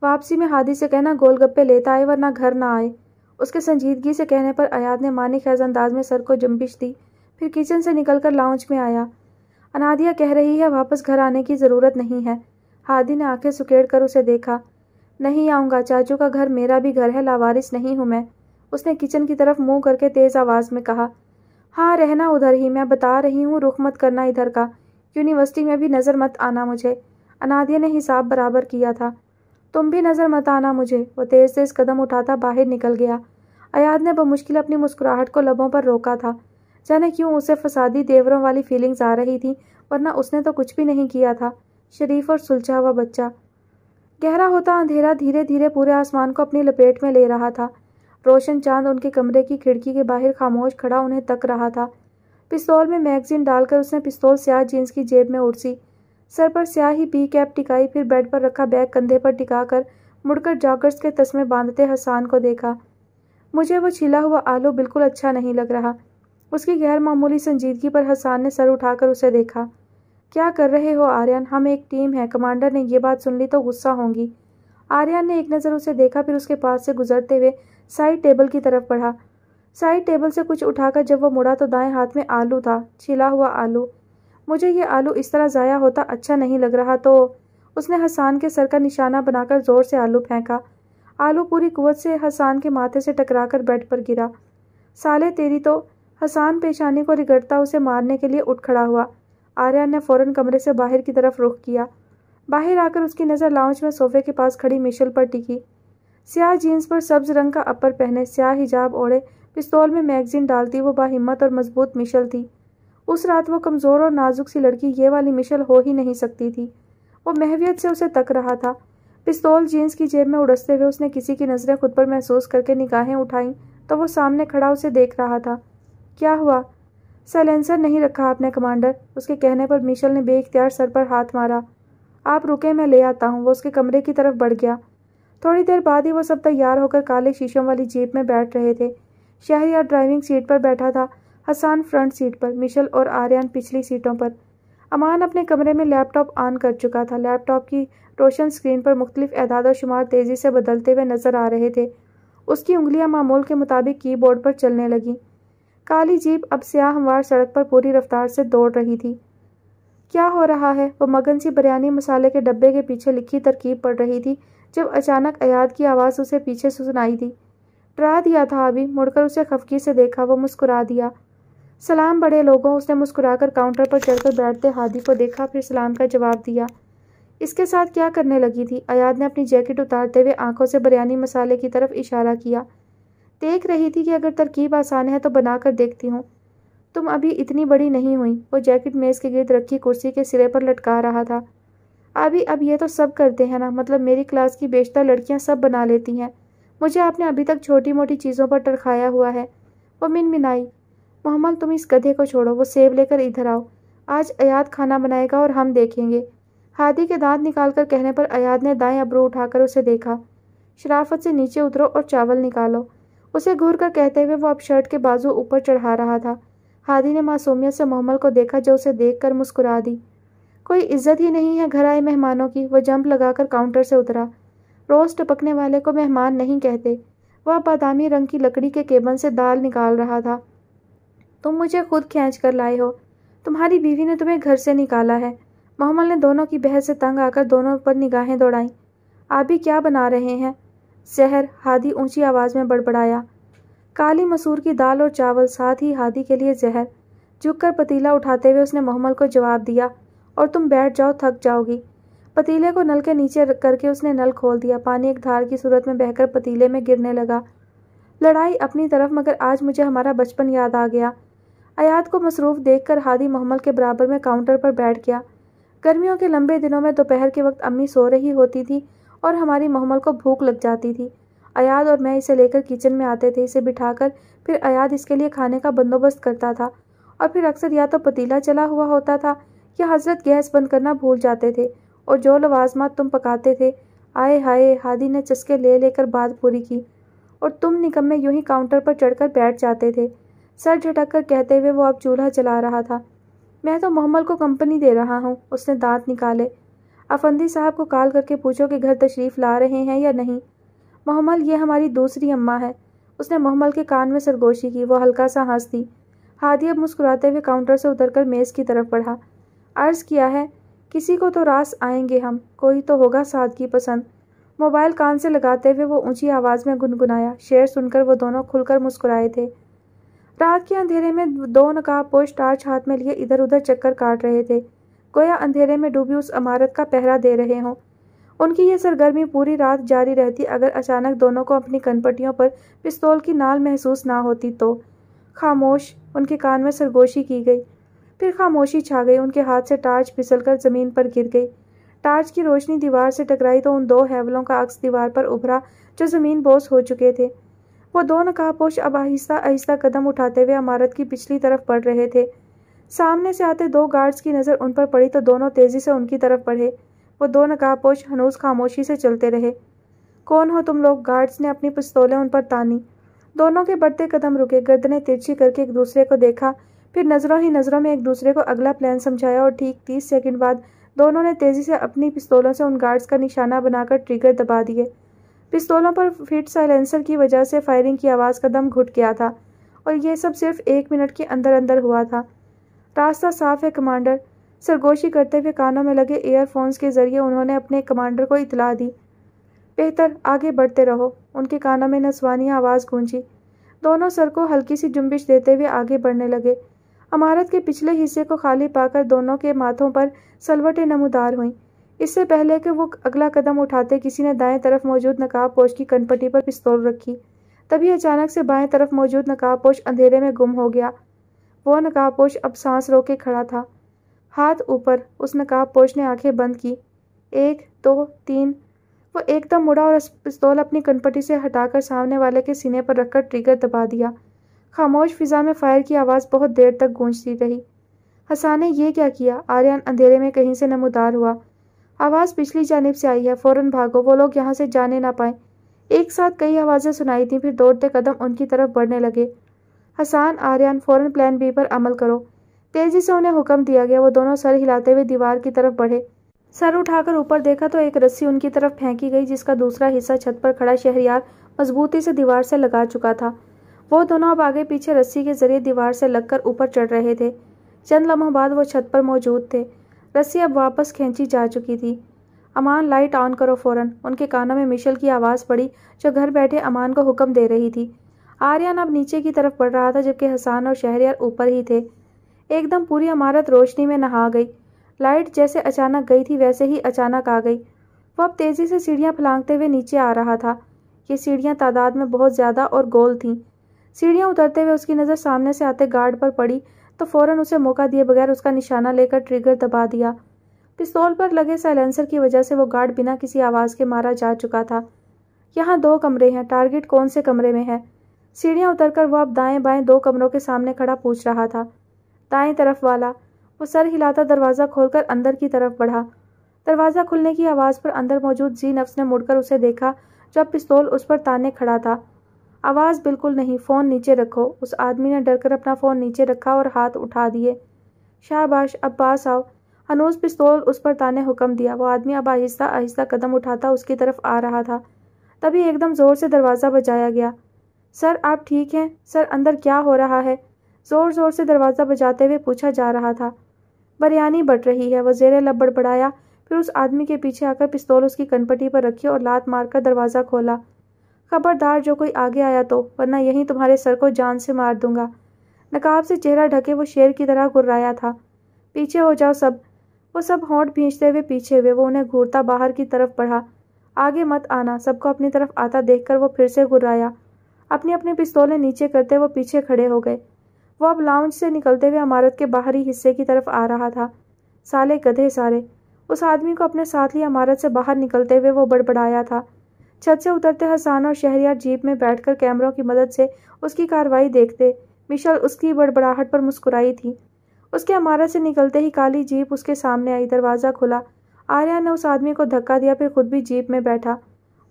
واپسی میں ہادی سے کہنا گول گپے لیتا آئے ورنہ گھر نہ آئے۔ اس کے سنجیدگی سے کہنے پر آیات نے معنی خیز انداز میں سر کو جنبش دی، پھر کچن سے نکل کر لاؤنج میں آیا۔ انادیہ کہہ رہی ہے واپس گھر آنے کی ضرورت نہیں ہے۔ ہادی نے آنکھیں سکیڑ کر اسے دیکھا۔ نہیں آؤں گا، چاچو کا گھر میرا بھی گھر ہے، لاوارث نہیں ہوں میں، اس نے کچن کی طرف منہ کر کے تیز آواز میں کہا۔ ہاں، رہنا ادھر ہی، میں بتا رہی ہوں، رخ مت کرنا ادھر کا، یونیورسٹی میں بھی نظر مت آنا مجھے۔ انادیہ نے حساب برابر کیا تھا۔ تم بھی نظر مت آنا مجھے، وہ تیز تیز قدم اٹھاتا باہر نکل گیا۔ آیات نے بمشکل اپنی مسکراہٹ کو لبوں پر روکا تھا، جانے کیوں اسے فسادی دیوروں والی فیلنگز آ رہی تھیں، ورنہ اس نے تو کچھ بھی نہیں کیا تھا، شریف اور سلجھا ہوا بچہ۔ گہرا ہوتا اندھیرا دھیرے دھیرے پورے آسمان کو اپنی لپیٹ میں لے رہا تھا۔ روشن چاند ان کے کمرے کی کھڑکی کے باہر خاموش کھڑا انہیں تک رہا تھا۔ پستول میں میگزین ڈال کر اس نے پستول سیاہ جینس کی جیب میں اڑسی، سر پر سیاہ ہی پی کیپ ٹکائی، پھر بیڈ پر رکھا بیگ کندھے پر ٹکا کر مڑ کر جاگرس کے تسمے باندھتے حسان کو دیکھا۔ مجھے وہ چھلا ہوا آلو بالکل اچھا نہیں لگ رہا۔ اس کی غیر معمولی سنجیدگی پر حسان نے سر اٹھا کر اسے دیکھا۔ کیا کر رہے ہو آریان؟ ہم ایک ٹیم ہیں، کمانڈر نے یہ بات سن لی تو غصہ ہوں گی۔ آریان نے ایک نظر اسے دیکھا، پھر اس کے پاس سے گزرتے ہوئے سائڈ ٹیبل کی طرف بڑھا۔ سائڈ ٹیبل سے کچھ اٹھا کر جب وہ مڑا تو دائیں ہاتھ میں آلو تھا، چھلا ہوا آلو۔ مجھے یہ آلو اس طرح ضائع ہوتا اچھا نہیں لگ رہا تو… اس نے حسان کے سر کا نشانہ بنا کر زور سے آلو پھینکا۔ آلو پوری قوت سے حسان کے ماتھے سے ٹکرا کر بیڈ پر گرا۔ سالے تیری تو… حسان پیشانی کو رگڑتا اسے مارنے کے لیے اٹھ کھڑا ہوا۔ آریان نے فوراً کمرے سے باہر کی طرف رخ کیا۔ باہر آ کر اس کی نظر لاؤنج میں صوفے کے پاس کھڑی مشل پر ٹکی۔ سیاہ جینس پر سبز رنگ کا اپر پہنے، سیاہ حجاب اوڑھے، پستول میں میگزین ڈالتی وہ باہمت اور مضبوط مشل تھی۔ اس رات وہ کمزور اور نازک سی لڑکی یہ والی مشل ہو ہی نہیں سکتی تھی۔ وہ محویت سے اسے تک رہا تھا۔ پستول جینس کی جیب میں اڑستے ہوئے اس نے کسی کی نظریں خود پر محسوس کر کے نگاہیں اٹھائیں تو وہ سامنے کھڑا اسے دیکھ رہا تھا۔ کیا ہوا؟ سائلنسر نہیں رکھا آپ نے کمانڈر، اس کے کہنے پر مشل نے بے اختیار سر پر ہاتھ مارا۔ آپ رکے، میں لے آتا ہوں۔ وہ اس کے کمرے کی طرف بڑھ گیا۔ تھوڑی دیر بعد ہی وہ سب تیار ہو کر کالے شیشوں والی جیپ میں بیٹھ رہے تھے۔ شہریار ڈرائیونگ سیٹ پر بیٹھا تھا، حسان فرنٹ سیٹ پر، مشل اور آریان پچھلی سیٹوں پر۔ امان اپنے کمرے میں لیپ ٹاپ آن کر چکا تھا۔ لیپ ٹاپ کی روشن اسکرین پر مختلف اعداد و شمار تیزی سے بدلتے ہوئے نظر آ رہے تھے۔ اس کی انگلیاں معمول کے مطابق کی بورڈ پر چلنے لگیں۔ کالی جیپ اب سیاہ ہموار سڑک پر پوری رفتار سے دوڑ رہی تھی۔ کیا ہو رہا ہے؟ وہ مگن سی بریانی مسالے کے ڈبے کے پیچھے لکھی ترکیب پڑھ رہی تھی جب اچانک ایاد کی آواز اسے پیچھے سے سنائی دی۔ ڈرا دیا تھا ابھی، مڑ کر اسے خفگی سے دیکھا، وہ مسکرا دیا۔ سلام بڑے لوگوں، اس نے مسکرا کر کاؤنٹر پر چڑھ کر بیٹھتے ہادی کو دیکھا، پھر سلام کا جواب دیا۔ اس کے ساتھ کیا کرنے لگی تھی؟ ایاد نے اپنی جیکٹ اتارتے ہوئے آنکھوں سے بریانی مسالے کی طرف اشارہ کیا۔ دیکھ رہی تھی کہ اگر ترکیب آسان ہے تو بنا کر دیکھتی ہوں۔ تم ابھی اتنی بڑی نہیں ہوئی۔ وہ جیکٹ میز کے گرد رکھی کرسی کے سرے پر لٹکا رہا تھا۔ اب یہ تو سب کرتے ہیں نا، مطلب میری کلاس کی بیشتر لڑکیاں سب بنا لیتی ہیں، مجھے آپ نے ابھی تک چھوٹی موٹی چیزوں پر ٹرخایا ہوا ہے۔ وہ منمنائی۔ محمل تم اس گدھے کو چھوڑو، وہ سیب لے کر ادھر آؤ۔ آج ایاد کھانا بنائے گا اور ہم دیکھیں گے۔ ہادی کے دانت نکال کر کہنے پر ایاد نے دائیں ابرو اٹھا کر اسے دیکھا۔ شرافت سے نیچے اترو اور چاول نکالو، اسے گھور کر کہتے ہوئے وہ اب شرٹ کے بازو اوپر چڑھا رہا تھا۔ ہادی نے معصومیت سے محمل کو دیکھا جو اسے دیکھ کر مسکرا دی۔ کوئی عزت ہی نہیں ہے گھر آئے مہمانوں کی۔ وہ جمپ لگا کر کاؤنٹر سے اترا۔ روز ٹپکنے والے کو مہمان نہیں کہتے۔ وہ بادامی رنگ کی لکڑی کے کیبن سے دال نکال رہا تھا۔ تم مجھے خود کھینچ کر لائے ہو، تمہاری بیوی نے تمہیں گھر سے نکالا ہے۔ محمل نے دونوں کی بحث سے تنگ آ کر دونوں پر نگاہیں دوڑائیں۔ آپ بھی کیا بنا رہے ہیں؟ زہر، ہادی اونچی آواز میں بڑبڑایا۔ کالی مسور کی دال اور چاول، ساتھ ہی ہادی کے لیے زہر۔ جھک کر پتیلا اٹھاتے ہوئے اس نے محمل کو جواب دیا، اور تم بیٹھ جاؤ، تھک جاؤ گی۔ پتیلے کو نل کے نیچے کر کے اس نے نل کھول دیا۔ پانی ایک دھار کی صورت میں بہہ کر پتیلے میں گرنے لگا۔ لڑائی اپنی طرف، مگر آج مجھے ہمارا بچپن یاد آ گیا۔ ایاد کو مصروف دیکھ کر ہادی محمل کے برابر میں کاؤنٹر پر بیٹھ گیا۔ گرمیوں کے لمبے دنوں میں دوپہر کے وقت امی سو رہی ہوتی تھی اور ہماری محمل کو بھوک لگ جاتی تھی۔ ایاد اور میں اسے لے کر کچن میں آتے تھے، اسے بٹھا کر پھر ایاد اس کے لیے کھانے کا بندوبست کرتا تھا، اور پھر اکثر یا تو پتیلا چلا ہوا ہوتا تھا یا حضرت گیس بند کرنا بھول جاتے تھے، اور جو لوازمات تم پکاتے تھے، آئے ہائے، ہادی نے چسکے لے لے کر بات پوری کی، اور تم نکمے یوں ہی کاؤنٹر پر چڑھ کر بیٹھ جاتے تھے۔ سر جھٹک کر کہتے ہوئے وہ اب چولہا چلا رہا تھا۔ میں تو محمل کو کمپنی دے رہا ہوں۔ اس نے دانت نکالے۔ افندی صاحب کو کال کر کے پوچھو کہ گھر تشریف لا رہے ہیں یا نہیں۔ محمل، یہ ہماری دوسری اماں ہے۔ اس نے محمل کے کان میں سرگوشی کی۔ وہ ہلکا سا ہنس دی۔ ہادی اب مسکراتے ہوئے کاؤنٹر سے اتر کر میز کی طرف بڑھا۔ عرض کیا ہے، کسی کو تو راس آئیں گے ہم، کوئی تو ہوگا سادگی پسند۔ موبائل کان سے لگاتے ہوئے وہ اونچی آواز میں گنگنایا۔ شعر سن کر وہ دونوں کھل کر مسکرائے تھے۔ رات کے اندھیرے میں دو نقاب پوش ٹارچ ہاتھ میں لیے ادھر ادھر چکر کاٹ رہے تھے، گویا اندھیرے میں ڈوبی اس عمارت کا پہرا دے رہے ہوں۔ ان کی یہ سرگرمی پوری رات جاری رہتی اگر اچانک دونوں کو اپنی کنپٹیوں پر پستول کی نال محسوس نہ ہوتی تو۔ خاموش، ان کے کان میں سرگوشی کی گئی۔ پھر خاموشی چھا گئی۔ ان کے ہاتھ سے ٹارچ پھسل کر زمین پر گر گئی۔ ٹارچ کی روشنی دیوار سے ٹکرائی تو ان دو ہیولوں کا عکس دیوار پر ابھرا جو زمین بوس ہو چکے تھے۔ وہ دو نقاب پوش اب آہستہ آہستہ قدم اٹھاتے ہوئے عمارت کی پچھلی طرف بڑھ رہے تھے۔ سامنے سے آتے دو گارڈز کی نظر ان پر پڑی تو دونوں تیزی سے ان کی طرف بڑھے۔ وہ دو نقاب پوش ہنوز خاموشی سے چلتے رہے۔ کون ہو تم لوگ؟ گارڈز نے اپنی پستولیں ان پر تانی۔ دونوں کے بڑھتے قدم رکے، گردنیں ترچھی کر کے ایک دوسرے کو دیکھا، پھر نظروں ہی نظروں میں ایک دوسرے کو اگلا پلان سمجھایا، اور ٹھیک 30 سیکنڈ بعد دونوں نے تیزی سے اپنی پستولوں سے ان گارڈز کا نشانہ بنا کر ٹریگر دبا دیے۔ پستولوں پر فٹ سائلنسر کی وجہ سے فائرنگ کی آواز کا دم گھٹ گیا تھا، اور یہ سب صرف 1 منٹ کے اندر اندر ہوا تھا۔ راستہ صاف ہے کمانڈر، سرگوشی کرتے ہوئے کانوں میں لگے ایئر فونز کے ذریعے انہوں نے اپنے کمانڈر کو اطلاع دی۔ بہتر، آگے بڑھتے رہو، ان کے کانوں میں نسوانیہ آواز گونجی۔ دونوں سر کو ہلکی سی جنبش دیتے ہوئے آگے بڑھنے لگے۔ عمارت کے پچھلے حصے کو خالی پا کر دونوں کے ماتھوں پر سلوٹیں نمودار ہوئیں۔ اس سے پہلے کہ وہ اگلا قدم اٹھاتے کسی نے دائیں طرف موجود نقاب پوش کی کنپٹی پر پستول رکھی۔ تبھی اچانک سے بائیں طرف موجود نقاب پوش اندھیرے میں گم ہو گیا۔ وہ نقاب پوش اب سانس روکے کھڑا تھا، ہاتھ اوپر۔ اس نقاب پوش نے آنکھیں بند کی۔ 1 2 3۔ وہ ایک دم مڑا اور پستول اپنی کنپٹی سے ہٹا کر سامنے والے کے سینے پر رکھ کر ٹریگر دبا دیا۔ خاموش فضا میں فائر کی آواز بہت دیر تک گونجتی رہی۔ حسان نے یہ کیا کیا؟ آریان اندھیرے میں کہیں سے نمودار ہوا۔ آواز پچھلی جانب سے آئی ہے، فوراً بھاگو، وہ لوگ یہاں سے جانے نہ پائیں۔ ایک ساتھ کئی آوازیں سنائی دیں، پھر دوڑتے قدم ان کی طرف بڑھنے لگے۔ حسان، آریان، فوراً پلان بی پر عمل کرو۔ تیزی سے انہیں حکم دیا گیا۔ وہ دونوں سر ہلاتے ہوئے دیوار کی طرف بڑھے۔ سر اٹھا کر اوپر دیکھا تو ایک رسی ان کی طرف پھینکی گئی جس کا دوسرا حصہ چھت پر کھڑا شہریار مضبوطی سے دیوار سے لگا چکا تھا۔ وہ دونوں اب آگے پیچھے رسی کے ذریعے دیوار سے لگ کر اوپر چڑھ رہے تھے۔ چند لمحوں بعد وہ چھت پر موجود تھے۔ رسی اب واپس کھینچی جا چکی تھی۔ امان، لائٹ آن کرو فوراً۔ ان کے کانوں میں مشل کی آواز پڑی جو گھر بیٹھے امان کو حکم دے رہی تھی۔ آریان اب نیچے کی طرف بڑھ رہا تھا جبکہ حسان اور شہریار اوپر ہی تھے۔ ایک دم پوری عمارت روشنی میں نہا گئی۔ لائٹ جیسے اچانک گئی تھی ویسے ہی اچانک آ گئی۔ وہ اب تیزی سے سیڑھیاں پھلانگتے ہوئے نیچے آ رہا تھا۔ یہ سیڑھیاں تعداد میں بہت زیادہ اور گول تھیں۔ سیڑھیاں اترتے ہوئے اس کی نظر سامنے سے آتے گارڈ پر پڑی تو فوراً اسے موقع دیے بغیر اس کا نشانہ لے کر ٹریگر دبا دیا۔ پستول پر لگے سائلنسر کی وجہ سے وہ گارڈ بنا کسی آواز کے مارا جا چکا تھا۔ یہاں 2 کمرے ہیں، ٹارگٹ کون سے کمرے میں ہے؟ سیڑھیاں اتر کر وہ اب دائیں بائیں 2 کمروں کے سامنے کھڑا پوچھ رہا تھا۔ دائیں طرف والا۔ وہ سر ہلاتا دروازہ کھول کر اندر کی طرف بڑھا۔ دروازہ کھلنے کی آواز پر اندر موجود ذی نفس نے مڑ کر اسے دیکھا جو اب پستول اس پر تانے کھڑا تھا۔ آواز بالکل نہیں، فون نیچے رکھو۔ اس آدمی نے ڈر کر اپنا فون نیچے رکھا اور ہاتھ اٹھا دیے۔ شاباش، اب پاس آؤ۔ ہنوز پستول اس پر تانے حکم دیا۔ وہ آدمی اب آہستہ آہستہ قدم اٹھاتا اس کی طرف آ رہا تھا۔ تبھی ایک دم زور سے دروازہ بجایا گیا۔ سر، آپ ٹھیک ہیں؟ سر، اندر کیا ہو رہا ہے؟ زور زور سے دروازہ بجاتے ہوئے پوچھا جا رہا تھا۔ بریانی بٹ رہی ہے، وہ زیر لب بڑبڑایا، پھر اس آدمی کے پیچھے آ کر پستول اس کی کنپٹی پر رکھی اور لات مار کر دروازہ کھولا۔ خبردار جو کوئی آگے آیا تو، ورنہ یہیں تمہارے سر کو جان سے مار دوں گا۔ نقاب سے چہرہ ڈھکے وہ شیر کی طرح گررایا تھا۔ پیچھے ہو جاؤ سب۔ وہ سب ہونٹ بھینچتے ہوئے پیچھے ہوئے، وہ انہیں گھورتا باہر کی طرف بڑھا۔ آگے مت آنا۔ سب کو اپنی طرف آتا دیکھ کر وہ پھر سے گررایا۔ اپنی اپنی پستولیں نیچے کرتے وہ پیچھے کھڑے ہو گئے۔ وہ اب لاؤنج سے نکلتے ہوئے عمارت کے باہری حصے کی طرف آ رہا تھا۔ سالے گدھے سارے! اس آدمی کو اپنے ساتھ لی عمارت سے باہر نکلتے ہوئے وہ بڑبڑایا تھا۔ چھت سے اترتے حسان اور شہریار جیپ میں بیٹھ کر کیمروں کی مدد سے اس کی کارروائی دیکھتے۔ مشل اس کی بڑبڑاہٹ پر مسکرائی تھی۔ اس کے عمارت سے نکلتے ہی کالی جیپ اس کے سامنے آئی۔ دروازہ کھلا۔ آریان نے اس آدمی کو دھکا دیا، پھر خود بھی جیپ میں بیٹھا۔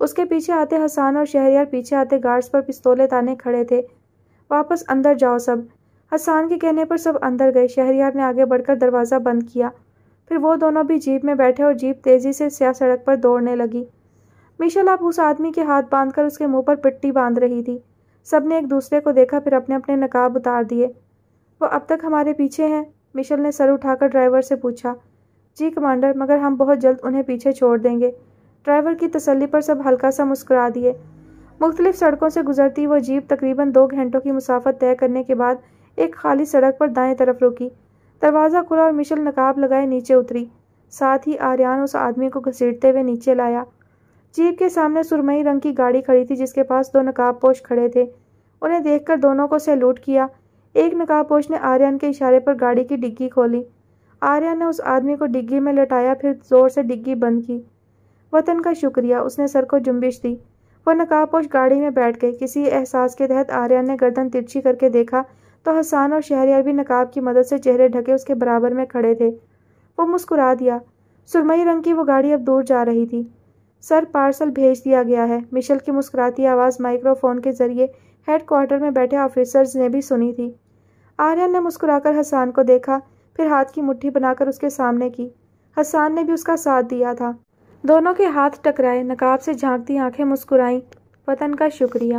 اس کے پیچھے آتے حسان اور شہریار پیچھے آتے گارڈز پر پستولیں تانے کھڑے تھے۔ واپس اندر جاؤ سب۔ حسان کے کہنے پر سب اندر گئے۔ شہریار نے آگے بڑھ کر دروازہ بند کیا۔ پھر وہ دونوں بھی جیپ میں بیٹھے اور جیپ تیزی سے سیاہ سڑک پر دوڑنے لگی۔ مشل اب اس آدمی کے ہاتھ باندھ کر اس کے منہ پر پٹی باندھ رہی تھی۔ سب نے ایک دوسرے کو دیکھا، پھر اپنے اپنے نقاب اتار دیے۔ وہ اب تک ہمارے پیچھے ہیں؟ مشل نے سر اٹھا کر ڈرائیور سے پوچھا۔ جی کمانڈر، مگر ہم بہت جلد انہیں پیچھے چھوڑ دیں گے۔ ڈرائیور کی تسلی پر سب ہلکا سا مسکرا دیے۔ مختلف سڑکوں سے گزرتی وہ جیپ تقریباً 2 گھنٹوں کی مسافت طے کرنے کے بعد ایک خالی سڑک پر دائیں طرف رکی۔ دروازہ کھلا اور مشل نقاب لگائے نیچے اتری۔ ساتھ ہی آریان اس آدمی کو گھسیٹتے ہوئے نیچے لایا۔ جیپ کے سامنے سرمئی رنگ کی گاڑی کھڑی تھی جس کے پاس 2 نقاب پوش کھڑے تھے۔ انہیں دیکھ کر دونوں کو سیلوٹ کیا۔ ایک نقاب پوش نے آریان کے اشارے پر گاڑی کی ڈگی کھولی۔ آریان نے اس آدمی کو ڈگی میں لٹایا، پھر زور سے ڈگی بند کی۔ وطن کا شکریہ، اس نے سر کو جنبش دی۔ وہ نقاب پوش گاڑی میں بیٹھ گئے۔ کسی احساس کے تحت آریان نے گردن ترچھی کر کے دیکھا تو حسان اور شہریار بھی نقاب کی مدد سے چہرے ڈھکے اس کے برابر میں کھڑے تھے۔ وہ مسکرا دیا۔ سرمئی رنگ کی وہ گاڑی اب دور جا رہی تھی۔ سر، پارسل بھیج دیا گیا ہے۔ مشل کی مسکراتی آواز مائکرو فون کے ذریعے ہیڈ کوارٹر میں بیٹھے آفیسرز نے بھی سنی تھی۔ آریان نے مسکرا کر حسان کو دیکھا، پھر ہاتھ کی مٹھی بنا کر اس کے سامنے کی۔ حسان نے بھی اس کا ساتھ دیا تھا۔ دونوں کے ہاتھ ٹکرائے، نقاب سے جھانکتی آنکھیں مسکرائیں۔ وطن کا شکریہ۔